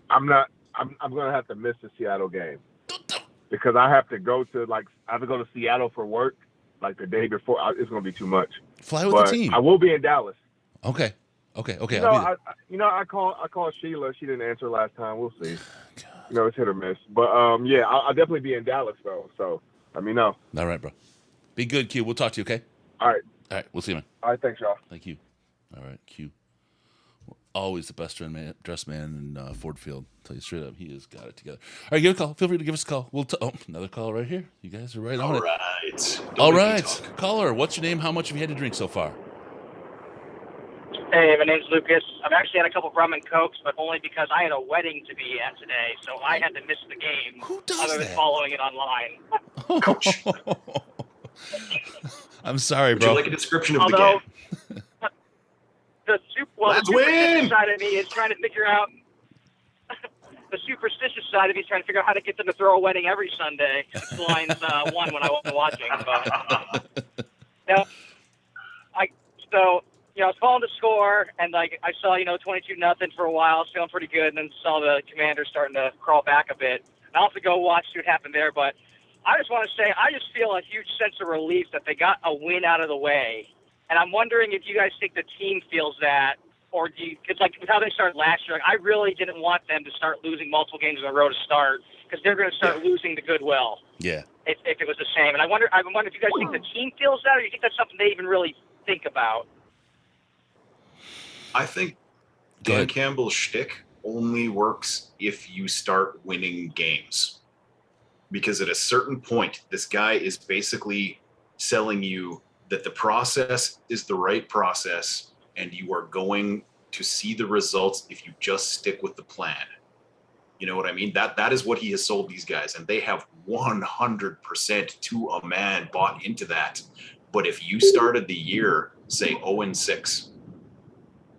I'm going to have to miss the Seattle game because I have to go to Seattle for work like the day before. It's going to be too much. Fly with the team. I will be in Dallas. Okay. I called Sheila. She didn't answer last time. We'll see. It's hit or miss. But I'll definitely be in Dallas though. So let me know. All right, bro. Be good, Q. We'll talk to you. Okay. All right. We'll see you, man. All right. Thanks, y'all. Thank you. All right, Q. Always the best dressed man in Ford Field. Tell you straight up, he has got it together. All right, give a call. Feel free to give us a call. Another call right here. You guys are right on it. All right. Caller, what's your name? How much have you had to drink so far? Hey, my name's Lucas. I've actually had a couple rum and cokes, but only because I had a wedding to be at today, so I had to miss the game. Who does other that? than following it online. Coach. I'm sorry, Would bro. you like a description of the game? The Let's superstitious win! side of me is trying to figure out. The superstitious side of me is trying to figure out how to get them to throw a wedding every Sunday. It's Lions won when I wasn't watching. But, I was following the score, and I saw 22-0 for a while. I was feeling pretty good, and then saw the Commanders starting to crawl back a bit. And I'll have to go watch what happened there, but I just want to say I just feel a huge sense of relief that they got a win out of the way. And I'm wondering if you guys think the team feels that, or do you? Because with how they started last year, I really didn't want them to start losing multiple games in a row to start, because they're going to start losing the goodwill. Yeah. If it was the same, and I wonder if you guys think the team feels that, or do you think that's something they even really think about? I think Dan Campbell's shtick only works if you start winning games. Because at a certain point, this guy is basically selling you that the process is the right process and you are going to see the results if you just stick with the plan. You know what I mean? That is what he has sold these guys, and they have 100% to a man bought into that. But if you started the year, say 0-6,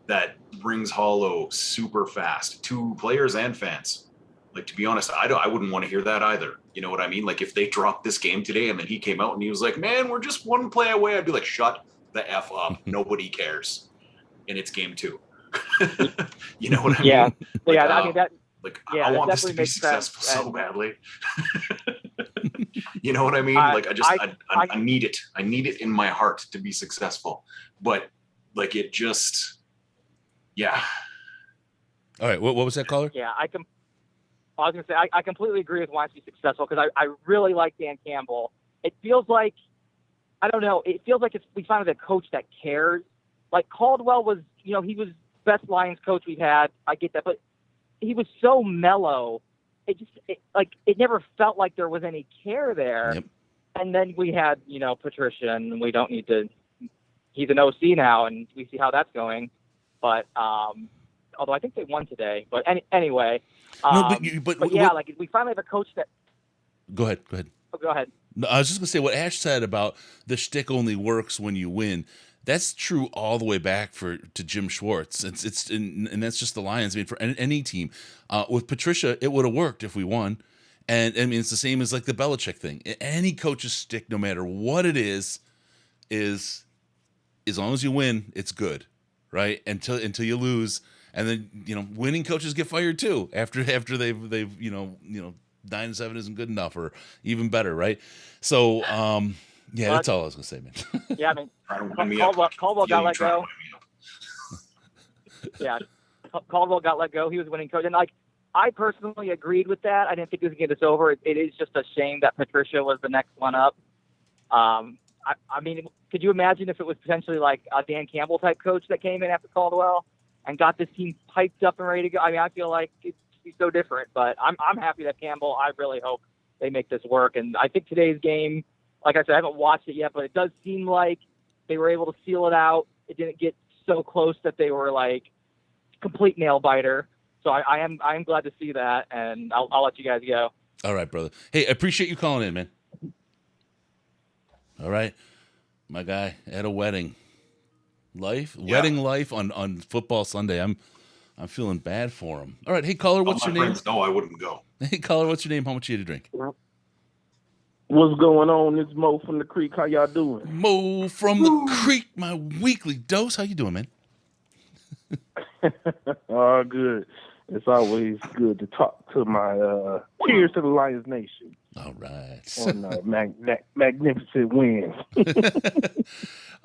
that rings hollow super fast to players and fans. Like, to be honest, I wouldn't want to hear that either. You know what I mean? Like, if they dropped this game today and then he came out and he was like, man, we're just one play away, I'd be like, shut the F up. Nobody cares. And it's game 2. You know what I mean? Yeah. Like, yeah, I mean, that. I want this to be successful so badly. You know what I mean? Like, I need it. I need it in my heart to be successful. But, like, it just... Yeah. All right. What was that, caller? Yeah, I was going to say, I completely agree with wanting to be successful, because I really like Dan Campbell. It feels like, I don't know, it feels like we finally have a coach that cares. Like Caldwell was, he was best Lions coach we've had. I get that, but he was so mellow. It never felt like there was any care there. Yep. And then we had, Patricia, and we don't need to, he's an OC now, and we see how that's going. But although I think they won today, but anyway, but yeah, like we finally have a coach that Go ahead. Go ahead. Oh, go ahead. No, I was just gonna say what Ash said about the shtick only works when you win. That's true all the way back to Jim Schwartz. And that's just the Lions. I mean, for any team, with Patricia, it would have worked if we won. And I mean, it's the same as like the Belichick thing. Any coach's shtick, no matter what it is as long as you win, it's good, right? Until you lose, and then winning coaches get fired too after they've 9-7 isn't good enough, or even better, right? So yeah, that's all I was gonna say, man. Yeah, I mean, Caldwell got let go. Yeah, Caldwell got let go. He was winning coach, and I personally agreed with that. I didn't think he was going to get us over. It is just a shame that Patricia was the next one up. I mean, could you imagine if it was potentially like a Dan Campbell type coach that came in after Caldwell and got this team piped up and ready to go? I mean, I feel like it'd be so different, but I'm happy that Campbell. I really hope they make this work. And I think today's game, like I said, I haven't watched it yet, but it does seem like they were able to seal it out. It didn't get so close that they were like complete nail biter. So I am glad to see that, and I'll let you guys go. All right, brother. Hey, I appreciate you calling in, man. All right, my guy at a wedding life on football Sunday. I'm feeling bad for him. All right, hey caller, what's your name? Friends, no, I wouldn't go. Hey caller, what's your name? How much you had to drink? What's going on? It's Mo from the Creek. How y'all doing? Mo from the Creek, my weekly dose. How you doing, man? Oh, good. It's always good to talk to my cheers to the Lions Nation. All right. On magnificent wins.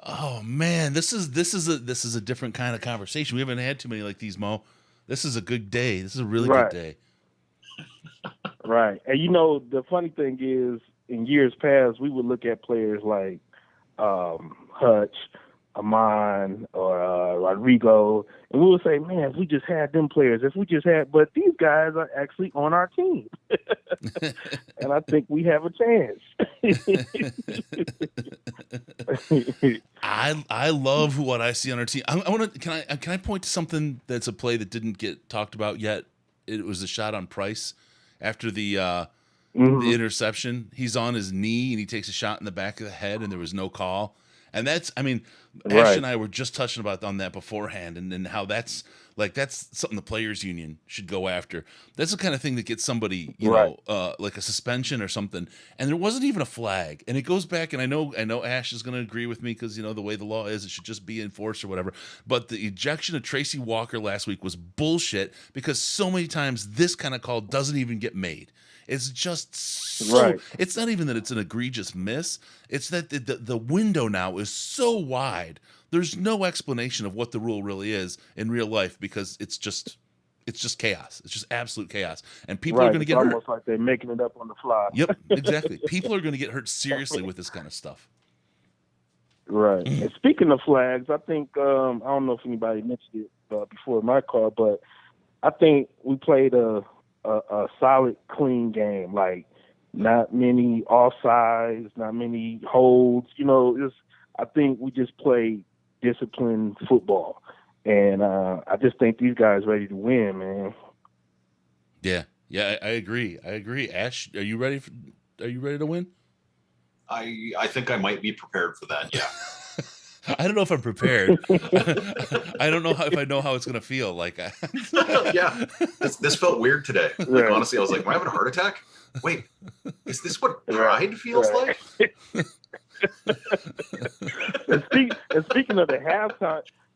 Oh man, this is a different kind of conversation. We haven't had too many like these, Mo. This is a good day. This is a really good day. Right. And the funny thing is, in years past, we would look at players like Hutch, Amon, or Rodrigo, and we would say, man, if we just had them players, but these guys are actually on our team. And I think we have a chance. I love what I see on our team. I want to, can I point to something that's a play that didn't get talked about yet? It was a shot on Price after the interception. He's on his knee and he takes a shot in the back of the head, and there was no call. And that's, I mean, Ash and I were just touching about on that beforehand, and how that's something the players union should go after. That's the kind of thing that gets somebody, like a suspension or something. And there wasn't even a flag. And it goes back, and I know Ash is going to agree with me because the way the law is, it should just be enforced or whatever. But the ejection of Tracy Walker last week was bullshit, because so many times this kind of call doesn't even get made. It's just so. It's not even that it's an egregious miss. It's that the window now is so wide. There's no explanation of what the rule really is in real life, because it's just chaos. It's just absolute chaos, and people are going to get hurt. Almost like they're making it up on the fly. Yep, exactly. People are going to get hurt seriously with this kind of stuff. Right. And speaking of flags, I think I don't know if anybody mentioned it before my call, but I think we played a solid, clean game. Like, not many offsides, not many holds. I think we just played disciplined football, and I just think these guys ready to win, man. Yeah, I agree. Ash, are you ready to win? I think I might be prepared for that. Yeah. I don't know if I'm prepared. I don't know if I know how it's going to feel. Like, yeah, this felt weird today. Like, honestly, I was like, am I having a heart attack? Wait, is this what pride feels like? And speaking of the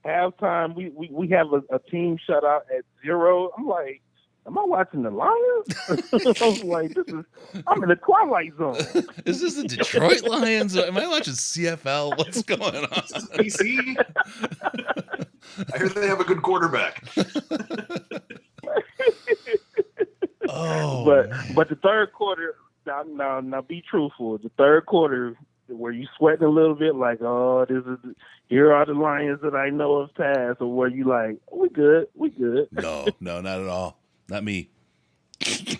halftime, we have a team shutout at 0. I'm like, am I watching the Lions? I was like, I'm in the Twilight Zone. Is this the Detroit Lions? Am I watching CFL? What's going on? PC? I heard they have a good quarterback. But the third quarter, now be truthful. The third quarter, where you sweating a little bit, like, oh, here are the Lions that I know of past, or where you like, we good. No, not at all. Not me. I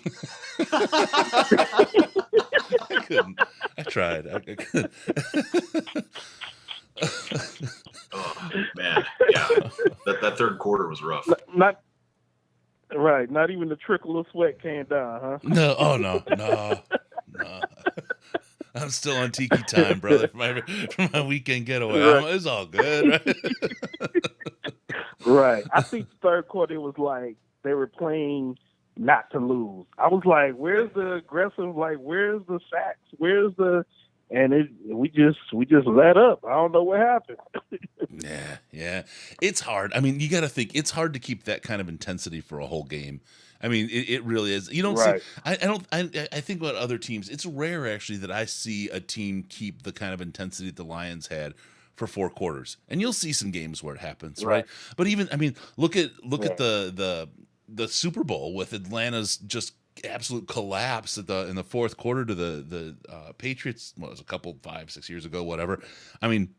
couldn't. I tried. I couldn't. Oh man, yeah. That third quarter was rough. Not even the trickle of sweat came down, huh? No. No. I'm still on tiki time, brother, for my weekend getaway. Right. It's all good, right? Right. I think the third quarter was like they were playing not to lose. I was like, where's the aggressive? Like, where's the sacks? Where's the? And we just let up. I don't know what happened. Yeah. It's hard. I mean, you got to think it's hard to keep that kind of intensity for a whole game. I mean, it really is. You don't Right. see. I think about other teams. It's rare actually that I see a team keep the kind of intensity that the Lions had for 4 quarters. And you'll see some games where it happens, right? But even, I mean, look at the Super Bowl with Atlanta's just absolute collapse in the fourth quarter to the Patriots. Well, it was a couple 5-6 years ago, whatever. I mean,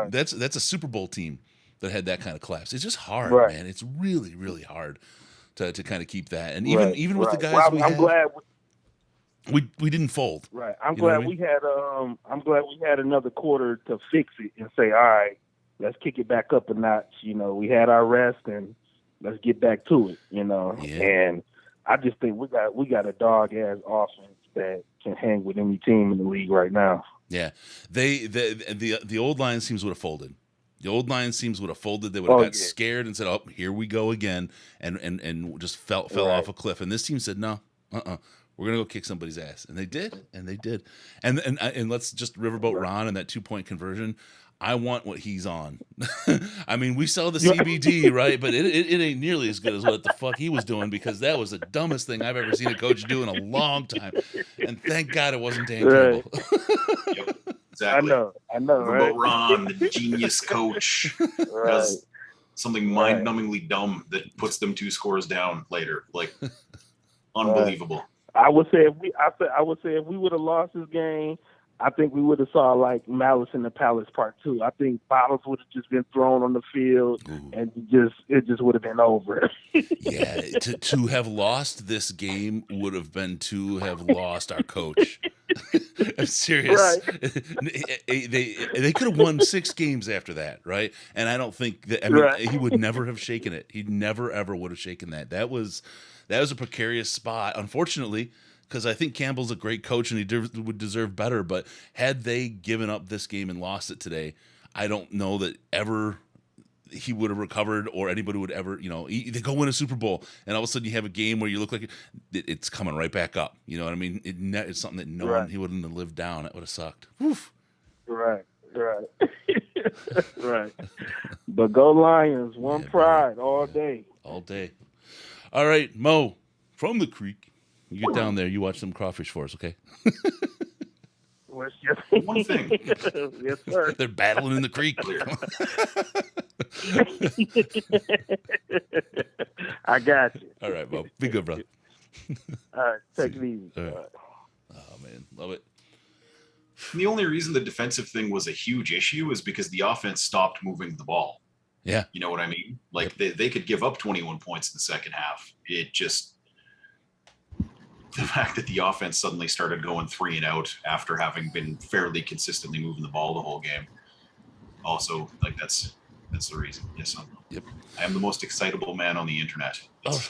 that's a Super Bowl team that had that kind of collapse. It's just hard, man. It's really, really hard to kind of keep that. And even with the guys, well, I'm glad we didn't fold. Right. I'm glad we had another quarter to fix it and say, all right, let's kick it back up a notch. We had our rest and let's get back to it. And I just think we got a dog ass offense that can hang with any team in the league right now. Yeah, the old Lions teams would have folded. The old Lions teams would have folded. They would have got scared and said, "Oh, here we go again," and just fell off a cliff. And this team said, "No, we're gonna go kick somebody's ass," and they did, and let's just riverboat Ron and that 2-point conversion. I want what he's on. I mean, we saw the CBD, right? But it ain't nearly as good as what the fuck he was doing, because that was the dumbest thing I've ever seen a coach do in a long time. And thank God it wasn't Dan Campbell. Yep, exactly. I know, right? Ron, the genius coach, does something mind-numbingly dumb that puts them 2 scores down later. Like, unbelievable. I would say if we would have lost this game, I think we would have saw like Malice in the Palace Part 2. I think bottles would have just been thrown on the field, and it just would have been over. Yeah, to have lost this game would have been to have lost our coach. I'm serious. Right. They could have won 6 games after that, right? And I don't think that. I mean, he would never have shaken it. He never ever would have shaken that. That was a precarious spot, unfortunately, because I think Campbell's a great coach and he would deserve better. But had they given up this game and lost it today, I don't know that ever he would have recovered, or anybody would ever, they go win a Super Bowl and all of a sudden you have a game where you look like it's coming right back up. You know what I mean? It's something that no one, he wouldn't have lived down. It would have sucked. Oof. Right. Right. But go Lions, one pride all day. All day. All right, Mo, from the creek. You get down there, you watch some crawfish for us, okay? One thing. Yes, sir. They're battling in the creek. I got you. All right, Mo. Be good, brother. All right, take it easy. All right. Oh, man. Love it. The only reason the defensive thing was a huge issue is because the offense stopped moving the ball. Yeah. You know what I mean? Like, they could give up 21 points in the second half. It just... The fact that the offense suddenly started going 3 and out after having been fairly consistently moving the ball the whole game. Also, like, that's the reason. Yes, I am the most excitable man on the internet. Oh,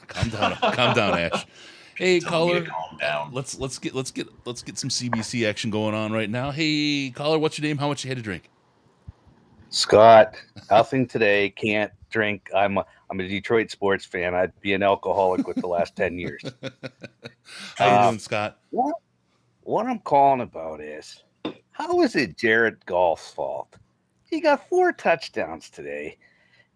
calm down, Ash. Hey, caller. Calm down. Let's get some CBC action going on right now. Hey, caller, what's your name? How much you had to drink? Scott, nothing today. Can't drink. I'm a Detroit sports fan. I'd be an alcoholic with the last 10 years. How you doing, Scott? What I'm calling about is, how is it Jared Goff's fault? He got 4 touchdowns today,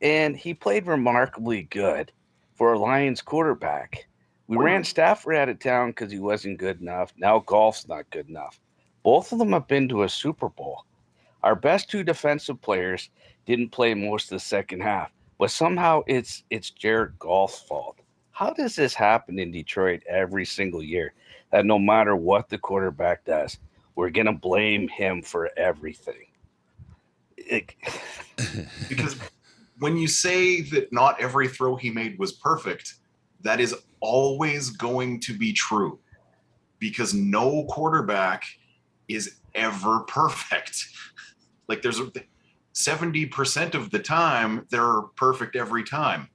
and he played remarkably good for a Lions quarterback. We ran Stafford out of town because he wasn't good enough. Now Goff's not good enough. Both of them have been to a Super Bowl. Our best 2 defensive players didn't play most of the second half, but somehow it's Jared Goff's fault. How does this happen in Detroit every single year? That no matter what the quarterback does, we're going to blame him for everything. Because when you say that not every throw he made was perfect, that is always going to be true, because no quarterback is ever perfect. Like, there's 70% of the time they're perfect every time.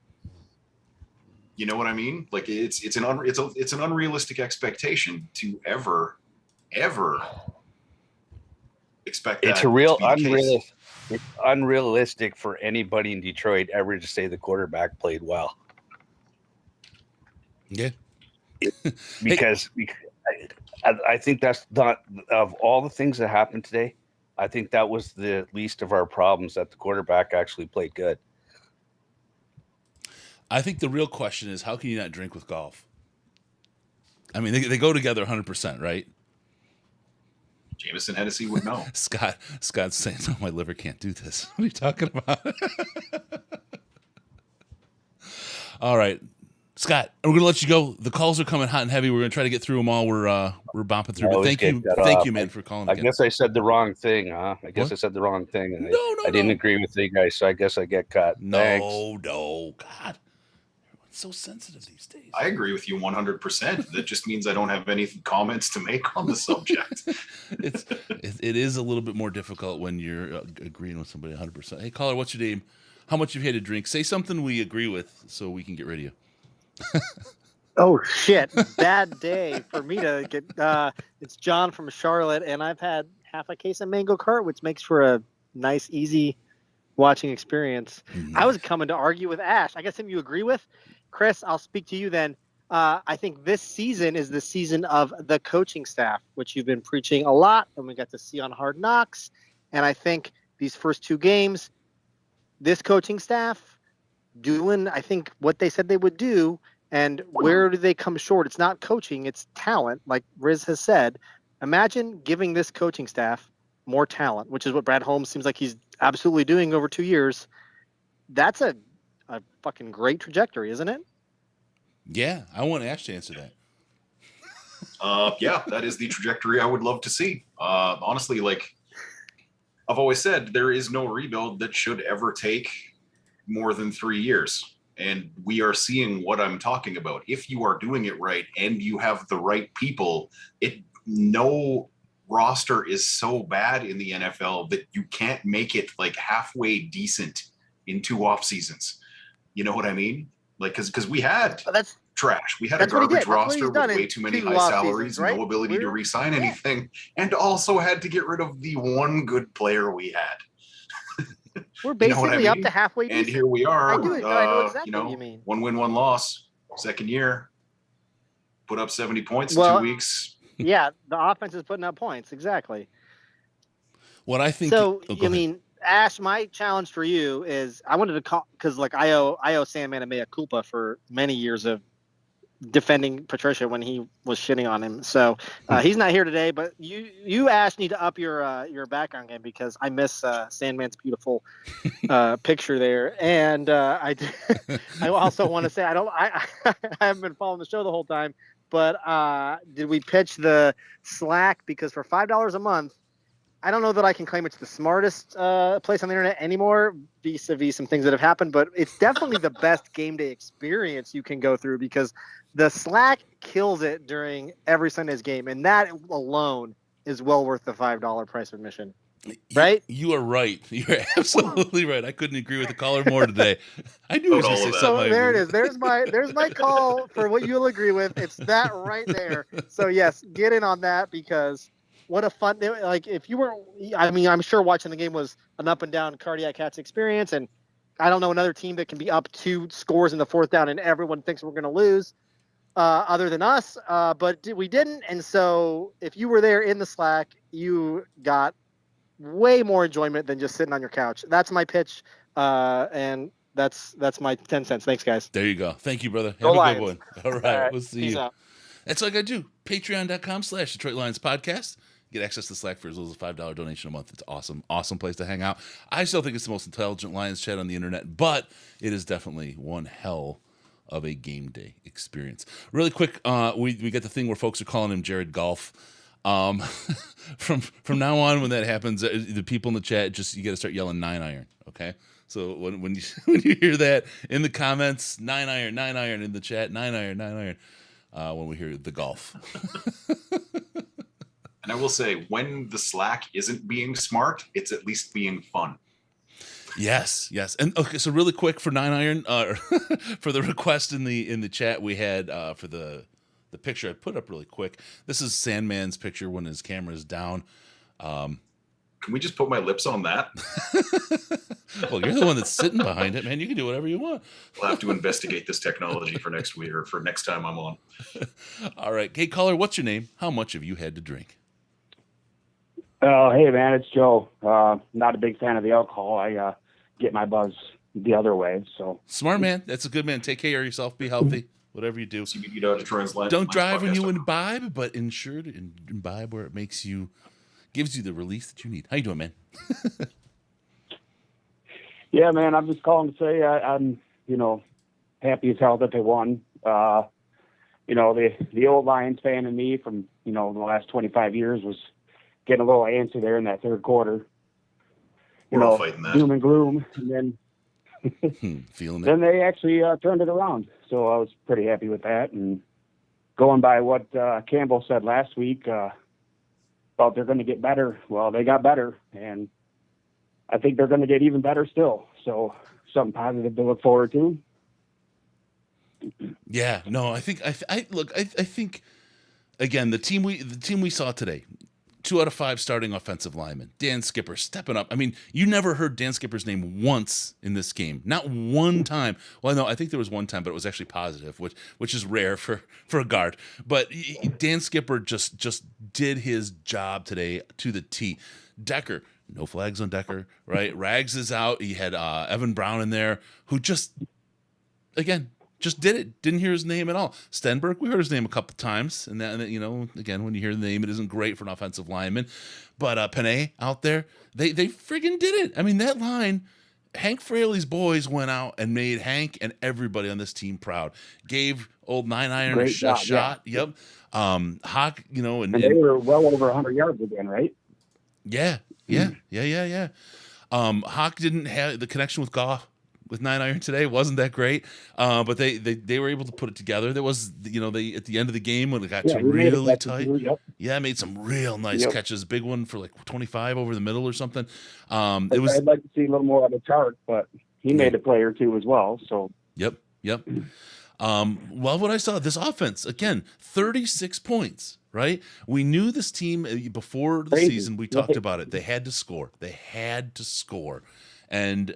You know what I mean? Like, it's an unrealistic expectation to ever ever expect that It's a real to be the case. it's unrealistic for anybody in Detroit ever to say the quarterback played well. Yeah. Because I think that's not, of all the things that happened today, I think that was the least of our problems, that the quarterback actually played good. I think the real question is, how can you not drink with golf? I mean, they go together 100%, right? Jameson Hennessy would know. Scott's saying, "No, my liver can't do this." What are you talking about? All right, Scott, we're gonna let you go. The calls are coming hot and heavy. We're gonna try to get through them all. We're bopping through. But thank you, man, for calling. I guess I said the wrong thing, huh? I guess I said the wrong thing, and I didn't agree with you guys, so I guess I get cut. Thanks. No, God, everyone's so sensitive these days. I agree with you 100%. That just means I don't have any comments to make on the subject. It is a little bit more difficult when you're agreeing with somebody 100%. Hey, caller, what's your name? How much you've had to drink? Say something we agree with so we can get rid of you. Oh, shit. Bad day for me to get. It's John from Charlotte, and I've had half a case of Mango Cart, which makes for a nice, easy watching experience. I was coming to argue with Ash. I guess him you agree with. Chris, I'll speak to you then. I think this season is the season of the coaching staff, which you've been preaching a lot, and we got to see on Hard Knocks. And I think these first two games, this coaching staff doing, I think, what they said they would do. And where do they come short? It's not coaching, it's talent, like Riz has said. Imagine giving this coaching staff more talent, which is what Brad Holmes seems like he's absolutely doing over 2 years. That's a fucking great trajectory, isn't it? Yeah, I want Ash to answer that. Yeah, that is the trajectory I would love to see. Honestly, like I've always said, there is no rebuild that should ever take more than 3 years. And we are seeing what I'm talking about. If you are doing it right and you have the right people, no roster is so bad in the NFL that you can't make it like halfway decent in 2 off seasons. You know what I mean? Like, because we had trash. We had a garbage roster with way too many high salaries and no ability to re-sign anything, and also had to get rid of the one good player we had. We're basically up to halfway decent. And here we are. I know exactly what you mean. 1 win, 1 loss, second year. Put up 70 points in 2 weeks. Yeah, the offense is putting up points. Exactly. What I think. So, I mean, Ash, my challenge for you is I wanted to call, because like I owe Sandman a mea culpa for many years of defending Patricia when he was shitting on him. So he's not here today, but you Ash need to up your background game, because I miss Sandman's beautiful picture there. And I also want to say I haven't been following the show the whole time, but did we pitch the Slack? Because for $5 a month, I don't know that I can claim it's the smartest place on the internet anymore, vis-a-vis some things that have happened, but it's definitely the best game day experience you can go through, because the Slack kills it during every Sunday's game, and that alone is well worth the $5 price of admission. Right? You are right. You're absolutely right. I couldn't agree with the caller more today. I knew he was going to say something. So there it is. There's my call for what you'll agree with. It's that right there. So yes, get in on that, because what a fun, like if you were, I mean, I'm sure watching the game was an up and down cardiac cats experience, and I don't know another team that can be up 2 scores in the 4th down and everyone thinks we're going to lose other than us, but we didn't. And so if you were there in the Slack, you got way more enjoyment than just sitting on your couch. That's my pitch, and that's my 10 cents. Thanks, guys. There you go. Thank you, brother. Go Have a good Lions. one. All right. All right. We'll see Peace you. out. That's like I do. Patreon.com/Detroit Lions Podcast. Get access to Slack for as little as $5 donation a month. It's awesome. Awesome place to hang out. I still think it's the most intelligent Lions chat on the internet, but it is definitely one hell of a game day experience. Really quick, we get the thing where folks are calling him Jared Goff. From now on, when that happens, the people in the chat, just you got to start yelling 9-iron. Okay, so when you hear that in the comments, 9-iron in the chat, 9-iron. When we hear the golf. And I will say, when the Slack isn't being smart, it's at least being fun. Yes. And okay, so really quick for 9-iron, for the request in the chat we had for the the picture I put up really quick. This is Sandman's picture when his camera's down. Can we just put my lips on that? Well, you're the one that's sitting behind it, man. You can do whatever you want. We'll have to investigate this technology for next week or for next time I'm on. All right. Hey, caller, what's your name? How much have you had to drink? Oh, hey, man, it's Joe. Not a big fan of the alcohol. I get my buzz the other way. So Smart man. That's a good man. Take care of yourself. Be healthy. Whatever you do. Don't drive when you imbibe, but ensure to imbibe where it gives you the release that you need. How you doing, man? Yeah, man, I'm just calling to say I'm, happy as hell that they won. The old Lions fan in me from, the last 25 years was getting a little antsy there in that third quarter. We're all fighting that. Doom and gloom. And then, feeling it. Then they actually turned it around. So I was pretty happy with that. And going by what Campbell said last week about they're going to get better, well, they got better. And I think they're going to get even better still. So something positive to look forward to. Yeah, no, I think I think again the team we saw today, 2 out of 5 starting offensive linemen. Dan Skipper stepping up. I mean, you never heard Dan Skipper's name once in this game, not one time. Well, no, I think there was one time, but it was actually positive, which is rare for a guard. But Dan Skipper just did his job today to the T. Decker. No flags on Decker, right? Rags is out. He had Evan Brown in there, who just did it. Didn't hear his name at all. Stenberg, we heard his name a couple times, and that, again, when you hear the name, it isn't great for an offensive lineman. But Panay out there, they friggin' did it. I mean, that line, Hank Fraley's boys went out and made Hank and everybody on this team proud. Gave old 9-iron a shot. Yeah. Yep. Hawk, and they were well over 100 yards again, right? Yeah. Hawk didn't have the connection with Goff with 9-iron today. Wasn't that great? But they were able to put it together. There was, they at the end of the game when it got really tight. Yeah, made some real nice catches. Big one for like 25 over the middle or something. I'd like to see a little more on the chart, but he made a play or two as well. So Yep. Well, what I saw, this offense, again, 36 points, right? We knew this team before the season. We talked about it. They had to score. And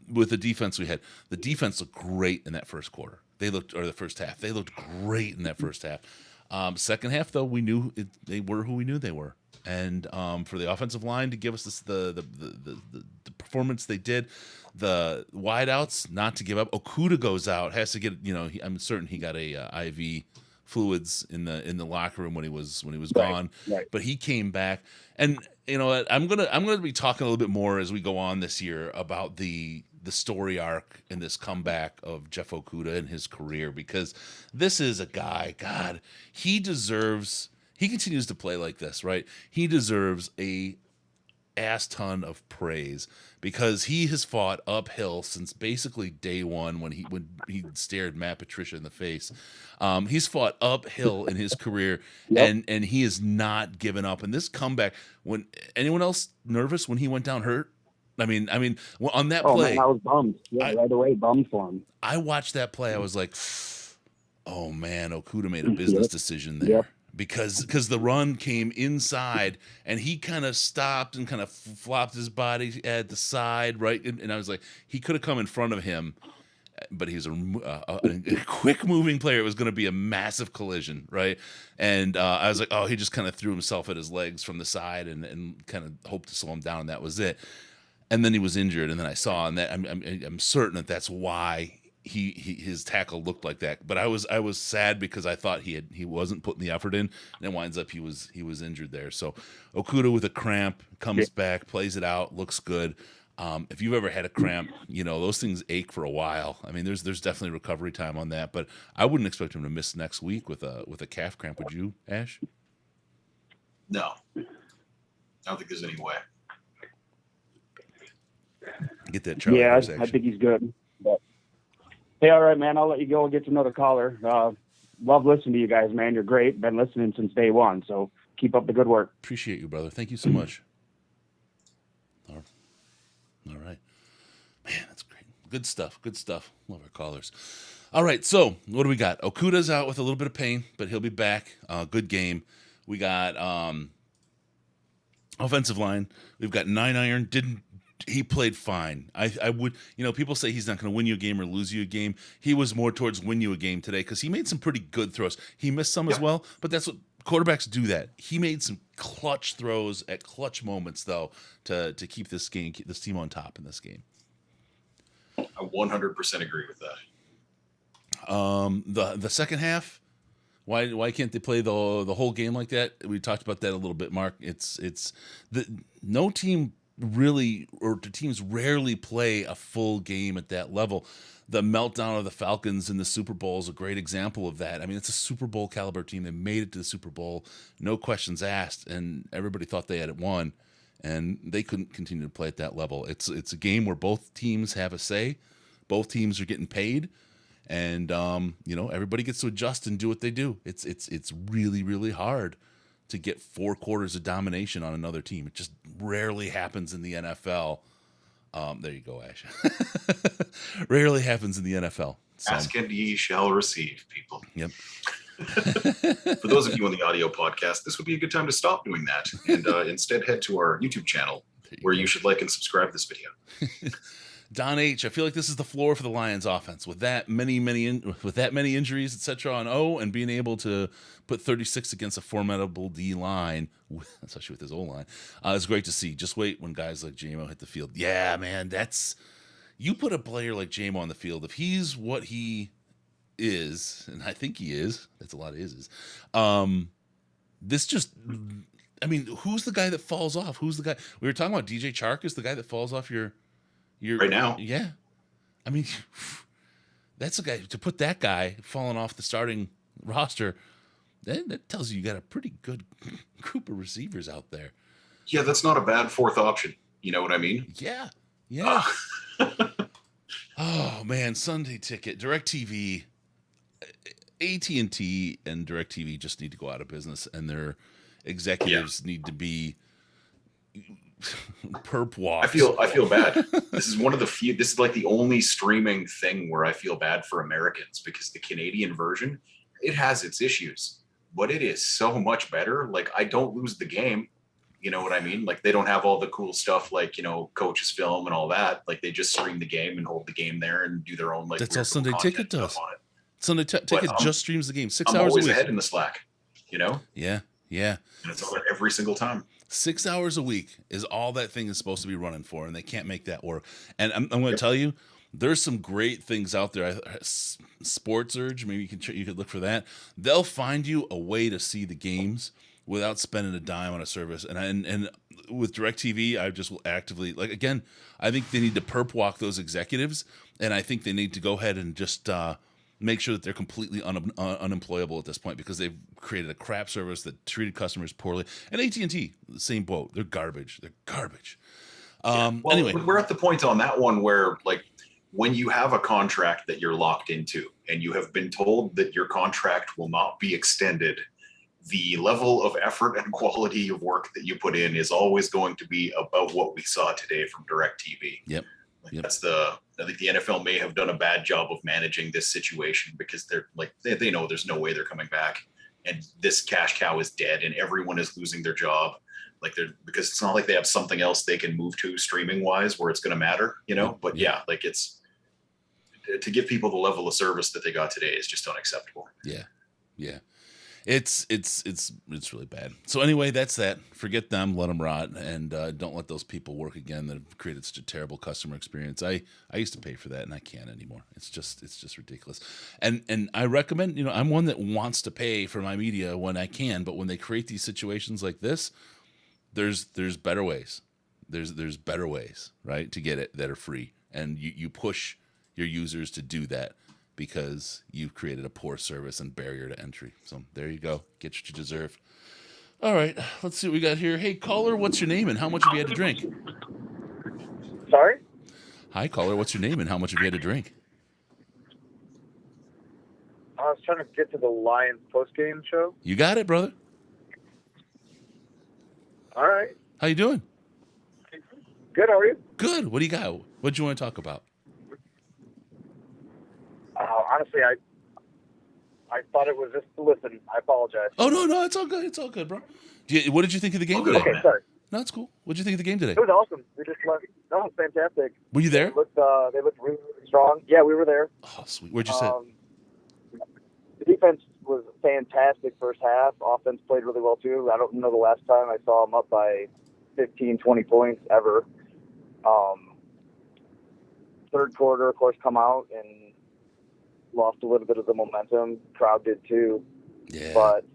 with the defense we had, the defense looked great in that first quarter. The first half. They looked great in that first half. Second half, though, we knew they were who we knew they were. And for the offensive line to give us the performance they did, the wideouts not to give up. Okuda goes out, has to get. I'm certain he got a IV fluids in the locker room when he was gone. Right. But he came back, and I'm gonna be talking a little bit more as we go on this year about the story arc and this comeback of Jeff Okuda and his career, because this is a guy. God, he continues to play like this, right? He deserves a ass ton of praise because he has fought uphill since basically day one when he stared Matt Patricia in the face. He's fought uphill in his career, and he has not given up. And this comeback, when anyone else nervous when he went down hurt? I mean, on that play, man, I was bummed. Right away, bummed for him. I watched that play. I was like, oh man, Okuda made a business decision there. Because the run came inside and he kind of stopped and kind of flopped his body at the side, right? And I was like, he could have come in front of him, but he's a quick moving player. It was going to be a massive collision, right? And I was like, oh, he just kind of threw himself at his legs from the side and kind of hoped to slow him down. And that was it. And then he was injured. And then I saw, and that I'm certain that's why his tackle looked like that. But I was sad because I thought he wasn't putting the effort in, and it winds up he was injured there. So Okuda with a cramp comes back, plays it out, looks good. If you've ever had a cramp, those things ache for a while. I mean, there's definitely recovery time on that, but I wouldn't expect him to miss next week with a calf cramp. Would you, Ash? No, I don't think there's any way. Get that Charlie. Yeah, I think he's good. But hey, all right, man. I'll let you go and get to another caller. Love listening to you guys, man. You're great. Been listening since day one, so keep up the good work. Appreciate you, brother. Thank you so much. All right. Man, that's great. Good stuff. Love our callers. All right, so what do we got? Okuda's out with a little bit of pain, but he'll be back. Good game. We got offensive line. We've got 9-iron. He played fine. I would, people say he's not going to win you a game or lose you a game. He was more towards win you a game today because he made some pretty good throws. He missed some as well, but that's what quarterbacks do. That he made some clutch throws at clutch moments though to keep this team on top in this game. I 100% agree with that. The second half, why can't they play the whole game like that? We talked about that a little bit, Mark. It's no team really, or the teams rarely play a full game at that level. The meltdown of the Falcons in the Super Bowl is a great example of that. I mean, it's a Super Bowl caliber team. They made it to the Super Bowl, no questions asked, and everybody thought they had it won, and they couldn't continue to play at that level. It's a game where both teams have a say, both teams are getting paid, and everybody gets to adjust and do what they do. It's really, really hard to get 4 quarters of domination on another team. It just rarely happens in the NFL. There you go, Ash. Rarely happens in the NFL. So. Ask and ye shall receive, people. Yep. For those of you on the audio podcast, this would be a good time to stop doing that and instead head to our YouTube channel where you should like and subscribe this video. Don H, I feel like this is the floor for the Lions offense with that many injuries, etc. on O, and being able to put 36 against a formidable D line, especially with his O line, it's great to see. Just wait when guys like JMO hit the field. Yeah, man, you put a player like JMO on the field. If he's what he is, and I think he is, that's a lot of is's. Who's the guy that falls off? Who's the guy? We were talking about DJ Chark is the guy that falls off your right now. Yeah. I mean, that's a guy to put that guy falling off the starting roster. That tells you got a pretty good group of receivers out there. Yeah, that's not a bad fourth option. You know what I mean? Yeah. Oh man, Sunday Ticket, DirecTV, AT&T and DirecTV just need to go out of business, and their executives need to be perp walks. I feel bad. This is one of the few. This is like the only streaming thing where I feel bad for Americans, because the Canadian version, it has its issues, but it is so much better. Like, I don't lose the game. You know what I mean? Like, they don't have all the cool stuff like, coaches film and all that. Like, they just stream the game and hold the game there and do their own, like, that's all Sunday Ticket does. Sunday Ticket just streams the game 6 I'm hours always a week. ahead in the Slack, Yeah. And it's on every single time. 6 hours a week is all that thing is supposed to be running for, and they can't make that work. And I'm going to tell you, there's some great things out there. Sports Urge, maybe you could look for that. They'll find you a way to see the games without spending a dime on a service. And with DirecTV, I just will actively, like, again, I think they need to perp walk those executives, and I think they need to go ahead and just make sure that they're completely unemployable at this point, because they've created a crap service that treated customers poorly. And AT&T, the same boat. They're garbage. Anyway, we're at the point on that one where, like, when you have a contract that you're locked into and you have been told that your contract will not be extended, the level of effort and quality of work that you put in is always going to be about what we saw today from DirecTV. Yep. I think the NFL may have done a bad job of managing this situation, because they're like, they know there's no way they're coming back, and this cash cow is dead and everyone is losing their job. Like, because it's not like they have something else they can move to streaming wise where it's going to matter, but like, it's to give people the level of service that they got today is just unacceptable. Yeah. It's really bad. So anyway, that's that. Forget them, let them rot, and don't let those people work again that have created such a terrible customer experience. I used to pay for that, and I can't anymore. It's just ridiculous. And I recommend, I'm one that wants to pay for my media when I can, but when they create these situations like this, there's better ways. There's better ways, right, to get it that are free, and you push your users to do that, because you've created a poor service and barrier to entry. So there you go. Get what you deserve. All right, let's see what we got here. Hey, caller, what's your name and how much have you had to drink? Sorry? Hi, caller, what's your name and how much have you had to drink? I was trying to get to the Lions post-game show. You got it, brother. All right. How you doing? Good, how are you? Good. What do you got? What do you want to talk about? honestly, I thought it was just listen. I apologize. Oh no, it's all good. It's all good, bro. What did you think of the game today? Okay, sorry. No, it's cool. What did you think of the game today? It was awesome. We just left. No, it was fantastic. Were you there? They looked really, really strong. Yeah, we were there. Oh, sweet. Where'd you sit? The defense was fantastic first half. Offense played really well too. I don't know the last time I saw them up by 15, 20 points ever. Third quarter, of course, come out and lost a little bit of the momentum. Crowd did too. Yeah. But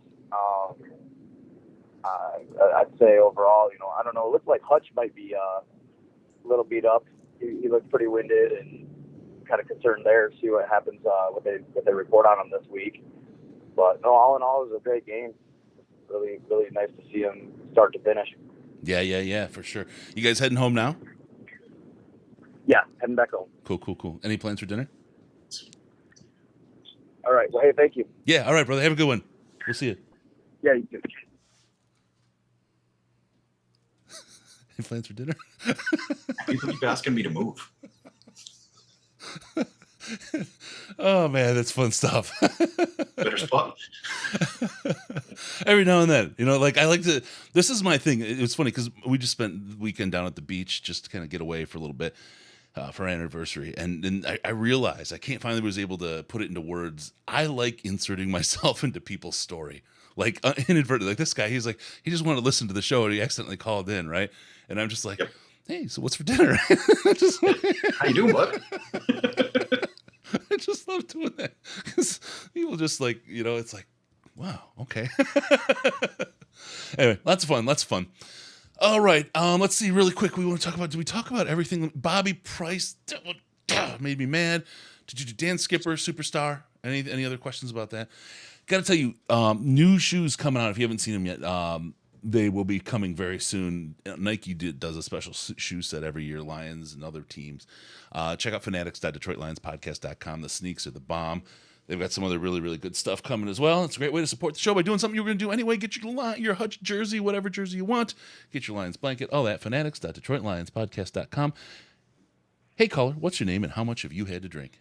I'd say overall, I don't know. It looks like Hutch might be a little beat up. He looked pretty winded and kind of concerned there to see what happens, what they report on him this week. But no, all in all, it was a great game. Really, really nice to see him start to finish. Yeah, for sure. You guys heading home now? Yeah, heading back home. Cool. Any plans for dinner? All right. Well, hey, thank you. Yeah, all right, brother. Have a good one. We'll see you. Yeah, you too. Any plans for dinner? People keep asking me to move. Oh man, that's fun stuff. Better spot. Every now and then, like I like to. This is my thing. It was funny because we just spent the weekend down at the beach just to kind of get away for a little bit for our anniversary, and then I realized I finally was able to put it into words. I like inserting myself into people's story, like inadvertently. Like this guy, he just wanted to listen to the show and he accidentally called in, right? And I'm just like, hey, so what's for dinner? How you doing, bud? I just love doing that because people just it's like, wow, okay. Anyway, lots of fun. All right, let's see really quick. Do we talk about everything? Bobby Price made me mad. Did you do Dan Skipper, Superstar? Any other questions about that? Got to tell you, new shoes coming out. If you haven't seen them yet, they will be coming very soon. Nike does a special shoe set every year, Lions and other teams. Check out fanatics.detroitlionspodcast.com. The sneaks are the bomb. They've got some other really, really good stuff coming as well. It's a great way to support the show by doing something you were going to do anyway. Get your Hutch jersey, whatever jersey you want. Get your Lions blanket, all that. fanatics.detroitlionspodcast.com. Hey, caller, what's your name and how much have you had to drink?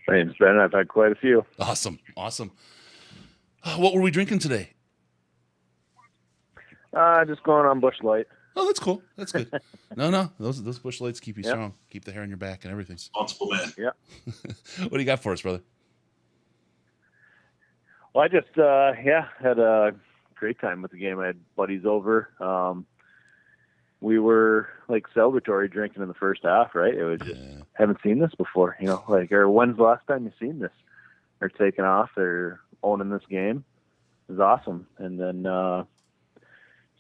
My name's Ben. I've had quite a few. Awesome. What were we drinking today? Just going on Busch Light. Oh, that's cool. That's good. No, those Busch Lights keep you strong. Keep the hair on your back and everything. Responsible man. Yeah. What do you got for us, brother? Well, I just had a great time with the game. I had buddies over. We were like celebratory drinking in the first half, right? It was just haven't seen this before, or when's the last time you've seen this? They're taking off, they're owning this game. It was awesome. And then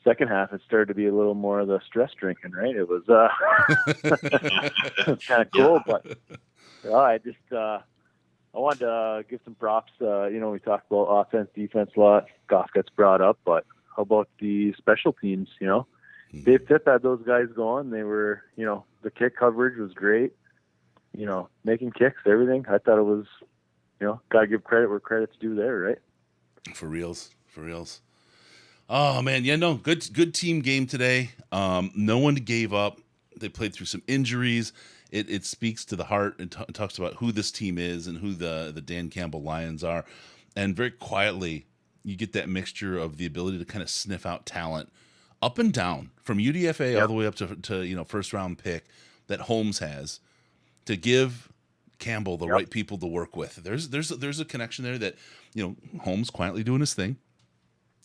second half it started to be a little more of the stress drinking, right? It was kind of cool, but I wanted to give some props. We talked about offense, defense a lot. Goff gets brought up, but how about the special teams? Dave Tipp had those guys going. They were, the kick coverage was great. Making kicks, everything. I thought it was, got to give credit where credit's due there, right? For reals. Oh man, good team game today. No one gave up. They played through some injuries. It speaks to the heart and talks about who this team is and who the Dan Campbell Lions are. And very quietly, you get that mixture of the ability to kind of sniff out talent up and down from UDFA all the way up to first round pick that Holmes has to give Campbell the right people to work with. There's a connection there that Holmes quietly doing his thing,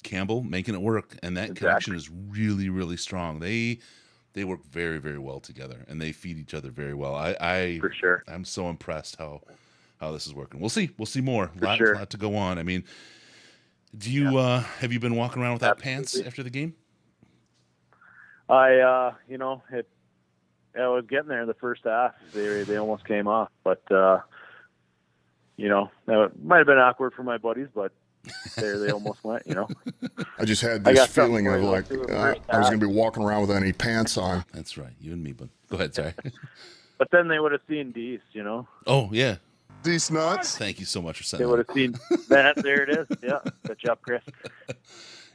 Campbell making it work, and that connection is really, really strong. They work very, very well together, and they feed each other very well. I for sure. I'm so impressed how this is working. We'll see more. For sure. Lot to go on. I mean, do you have you been walking around without pants after the game? I was getting there in the first half. They almost came off, but that might have been awkward for my buddies, but they almost went. I just had this feeling of like I was going to be walking around without any pants on. That's right, you and me. But go ahead, sorry. But then they would have seen Dees, Oh yeah, Dees nuts. Thank you so much for sending. They would have seen that. There it is. Yeah, good job, Chris.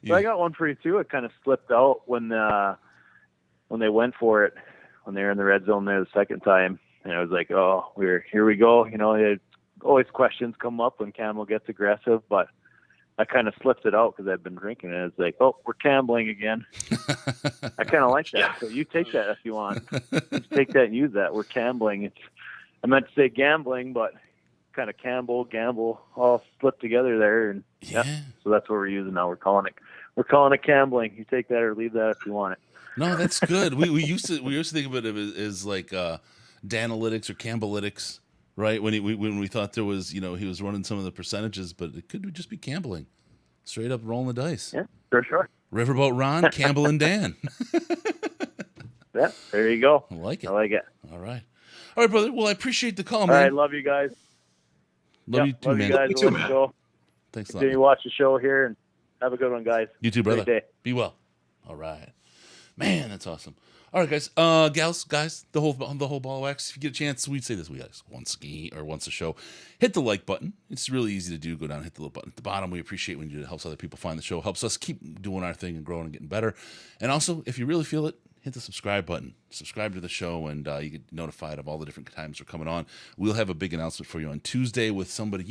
So I got one for you too. It kind of slipped out when they went for it, when they were in the red zone there the second time. And I was like, oh, here we go. Always questions come up when Campbell gets aggressive, but I kind of slipped it out because I've been drinking, and it's like, oh, we're gambling again. I kind of like that. Yeah. So you take that if you want. Just take that and use that. We're gambling. I meant to say gambling, but kind of gamble, all slipped together there, and yeah. So that's what we're using now. We're calling it gambling. You take that or leave that if you want it. No, that's good. we used to think of it as like Danalytics or Campbellytics. Right, when we thought there was, he was running some of the percentages, but it could just be gambling, straight up rolling the dice. Yeah, for sure. Riverboat Ron, Campbell, and Dan. Yeah, there you go. I like it. All right, brother. Well, I appreciate the call, man. All right, love you guys. Love you too, man. Love you guys. Let's go. Thanks a lot. Continue to watch the show here, and have a good one, guys. You too, brother. Great day. Be well. All right, man. That's awesome. All right, guys, gals, guys, the whole ball of wax. If you get a chance, we'd say this, we guys once a show, hit the like button. It's really easy to do. Go down, and hit the little button at the bottom. We appreciate when you do it. It helps other people find the show. Helps us keep doing our thing and growing and getting better. And also, if you really feel it, hit the subscribe button. Subscribe to the show, and you get notified of all the different times we're coming on. We'll have a big announcement for you on Tuesday with somebody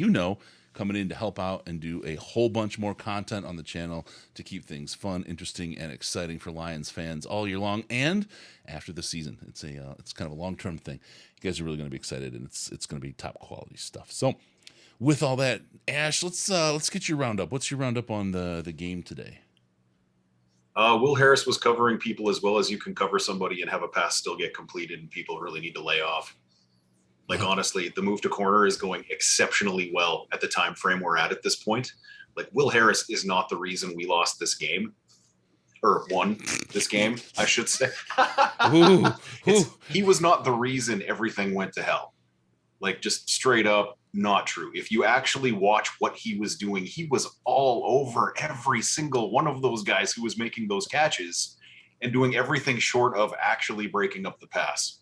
coming in to help out and do a whole bunch more content on the channel to keep things fun, interesting, and exciting for Lions fans all year long and after the season. It's kind of a long-term thing. You guys are really going to be excited, and it's going to be top quality stuff. So, with all that, Ash, let's get your roundup. What's your roundup on the game today? Will Harris was covering people as well as you can cover somebody and have a pass still get completed, and people really need to lay off. Like, honestly, the move to corner is going exceptionally well at the time frame we're at this point. Like, Will Harris is not the reason we lost this game. Or won this game, I should say. He was not the reason everything went to hell. Like, just straight up not true. If you actually watch what he was doing, he was all over every single one of those guys who was making those catches and doing everything short of actually breaking up the pass.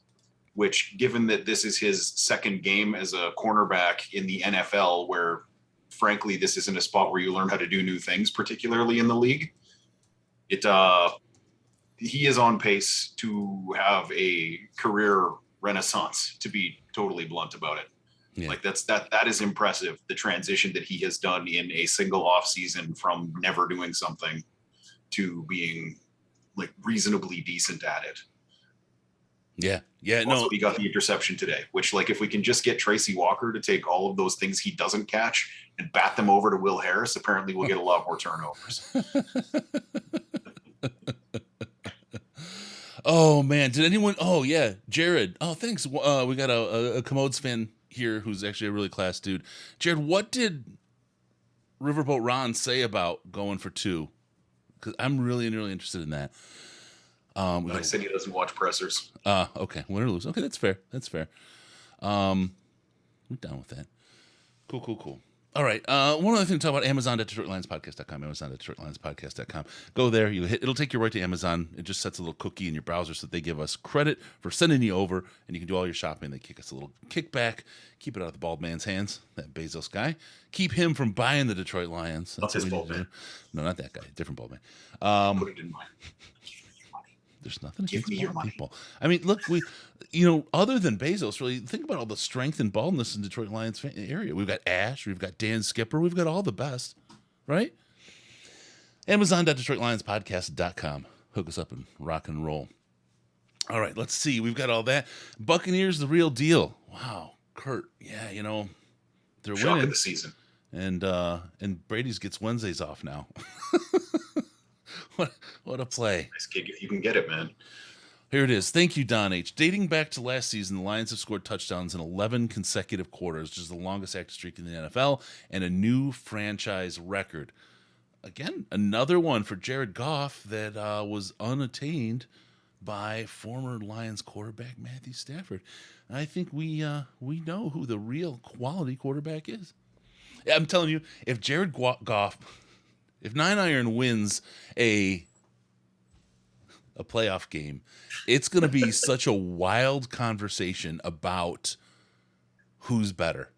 Which, given that this is his second game as a cornerback in the NFL, where, frankly, this isn't a spot where you learn how to do new things, particularly in the league, he is on pace to have a career renaissance, to be totally blunt about it. Yeah. Like, that is impressive, the transition that he has done in a single off season from never doing something to being, like, reasonably decent at it. Yeah. Also, he got the interception today, which, like, if we can just get Tracy Walker to take all of those things he doesn't catch and bat them over to Will Harris, apparently we'll get a lot more turnovers. Oh, man. Did anyone? Oh, yeah. Jared. Oh, thanks. We got a Commodes fan here who's actually a really class dude. Jared, what did Riverboat Ron say about going for 2? Because I'm really interested in that. I said he doesn't watch pressers. Okay. Win or lose. Okay, that's fair. I'm down with that. Cool. All right. One other thing to talk about, Amazon.DetroitLionsPodcast.com, Amazon.DetroitLionsPodcast.com. Go there. It'll take you right to Amazon. It just sets a little cookie in your browser so that they give us credit for sending you over, and you can do all your shopping. They kick us a little kickback. Keep it out of the bald man's hands, that Bezos guy. Keep him from buying the Detroit Lions. That's his bald man. No, not that guy. Different bald man. Put it in mine. There's nothing Give me your money. People. I mean, look, other than Bezos, really, think about all the strength and baldness in Detroit Lions area. We've got Ash, we've got Dan Skipper, we've got all the best, right? Amazon.DetroitLionsPodcast.com. Hook us up and rock and roll. All right, let's see. We've got all that. Buccaneers, the real deal. Wow, Kurt. Yeah, they're Shock winning of the season. And Brady's gets Wednesdays off now. What a play. Nice gig if you can get it, man. Here it is. Thank you, Don H. Dating back to last season, the Lions have scored touchdowns in 11 consecutive quarters, which is the longest active streak in the NFL, and a new franchise record. Again, another one for Jared Goff that was unattained by former Lions quarterback Matthew Stafford. And I think we know who the real quality quarterback is. I'm telling you, if Jared Goff... If 9 Iron wins a playoff game, it's going to be such a wild conversation about who's better,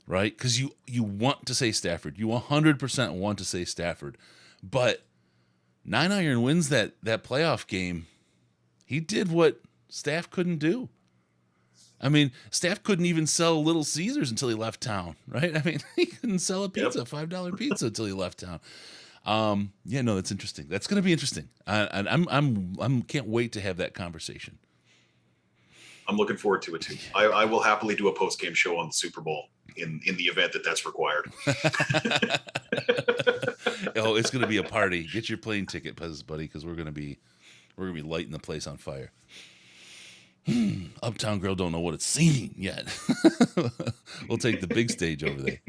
right? Because you want to say Stafford. You 100% want to say Stafford. But 9 Iron wins that playoff game. He did what Staff couldn't do. I mean, Staff couldn't even sell Little Caesars until he left town, right? I mean, he couldn't sell a pizza, $5 pizza until he left town. Yeah, no, that's interesting. That's going to be interesting. And I'm can't wait to have that conversation. I'm looking forward to it too. I will happily do a post-game show on the Super Bowl in the event that that's required. Oh, it's going to be a party. Get your plane ticket, buddy, because we're going to be lighting the place on fire. Uptown Girl don't know what it's seen yet. We'll take the big stage over there.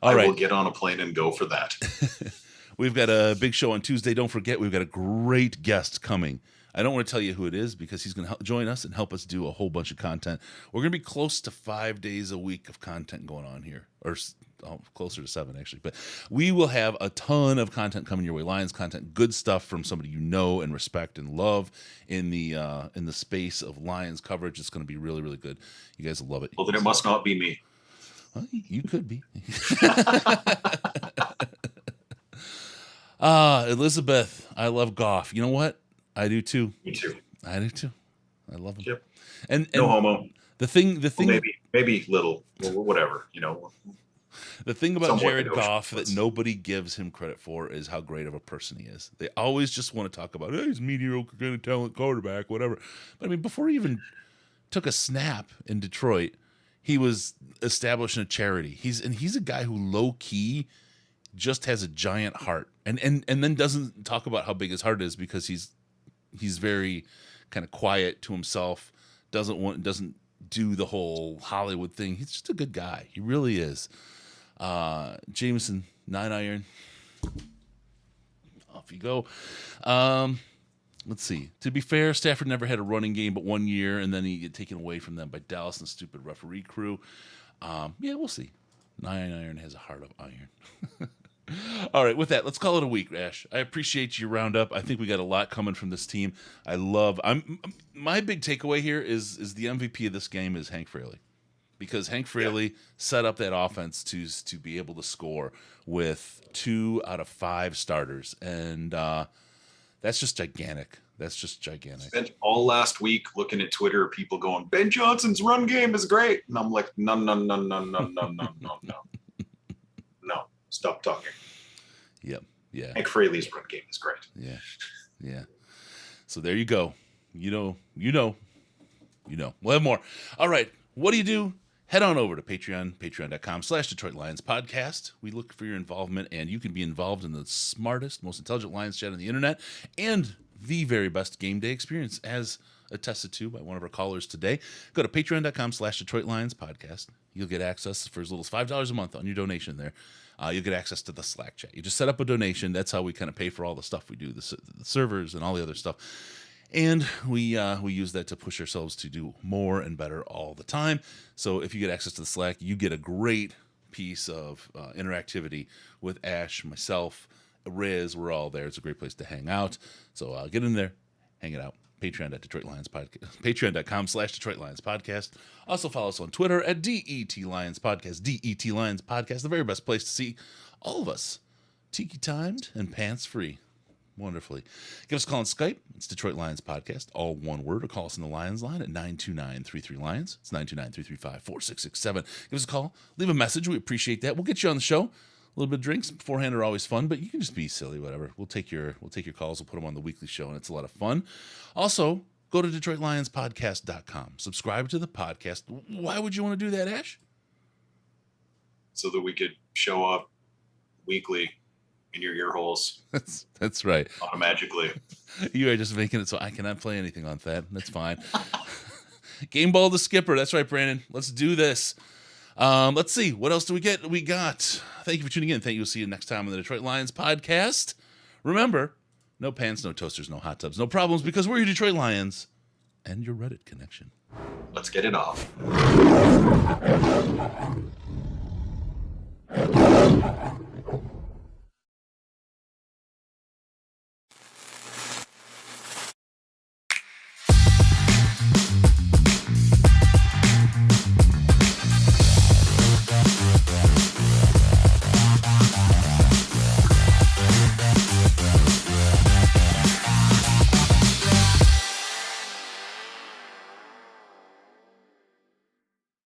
All right. I will get on a plane and go for that. We've got a big show on Tuesday. Don't forget, we've got a great guest coming. I don't want to tell you who it is because he's going to join us and help us do a whole bunch of content. We're going to be close to 5 days a week of content going on here, or closer to 7 actually. But we will have a ton of content coming your way. Lions content, good stuff from somebody you know and respect and love in the space of Lions coverage. It's going to be really, really good. You guys will love it. Well, then it must not be me. Well, you could be. Elizabeth, I love Goff. You know what? I do too. Me too. I do too. I love him. Yep. And no homo. The thing. Well, maybe little, whatever. The thing about somewhat Jared negotiable. Goff that nobody gives him credit for is how great of a person he is. They always just want to talk about, hey, he's a mediocre kind of talent quarterback, whatever. But I mean, before he even took a snap in Detroit, he was establishing a charity. He's a guy who low key just has a giant heart, and then doesn't talk about how big his heart is because he's very kind of quiet to himself. Doesn't do the whole Hollywood thing. He's just a good guy. He really is. Jameson, 9-iron. Off you go. Let's see. To be fair, Stafford never had a running game but 1 year, and then he get taken away from them by Dallas and the stupid referee crew. Yeah, we'll see. 9-iron has a heart of iron. All right, with that, let's call it a week, Ash. I appreciate your roundup. I think we got a lot coming from this team. My big takeaway here is the MVP of this game is Hank Fraley, because Hank Fraley set up that offense to be able to score with 2 out of 5 starters, and that's just gigantic. Spent all last week looking at Twitter, people going, Ben Johnson's run game is great, and I'm like, no. No, stop talking. Yep. Yeah. Hank Fraley's run game is great. Yeah. So there you go. You know. We'll have more. All right. What do? Head on over to patreon.com/Detroit Lions Podcast. We look for your involvement, and you can be involved in the smartest, most intelligent Lions chat on the internet and the very best game day experience, as attested to by one of our callers today. Go to patreon.com/Detroit Lions Podcast. You'll get access for as little as $5 a month on your donation there. You'll get access to the Slack chat. You just set up a donation. That's how we kind of pay for all the stuff we do, the servers and all the other stuff. And we use that to push ourselves to do more and better all the time. So if you get access to the Slack, you get a great piece of interactivity with Ash, myself, Riz. We're all there. It's a great place to hang out. So get in there, hang it out. Patreon.Detroit Lions Podcast. Patreon.com/Detroit Lions Podcast. Also follow us on Twitter at DET Lions Podcast. DET Lions Podcast, the very best place to see all of us tiki timed and pants free. Wonderfully. Give us a call on Skype. It's Detroit Lions Podcast, all one word, or call us on the Lions line at 929-33-LIONS. It's 929-335-4667. Give us a call. Leave a message. We appreciate that. We'll get you on the show. A little bit of drinks beforehand are always fun, but you can just be silly, whatever. We'll take your calls. We'll put them on the weekly show, and it's a lot of fun. Also, go to DetroitLionsPodcast.com. Subscribe to the podcast. Why would you want to do that, Ash? So that we could show up weekly in your ear holes. That's right. Magically. You are just making it so I cannot play anything on that. That's fine. Game ball the skipper. That's right, Brandon. Let's do this. Let's see. What else do we get? We got. Thank you for tuning in. Thank you. We'll see you next time on the Detroit Lions Podcast. Remember, no pants, no toasters, no hot tubs, no problems, because we're your Detroit Lions and your Reddit connection. Let's get it off.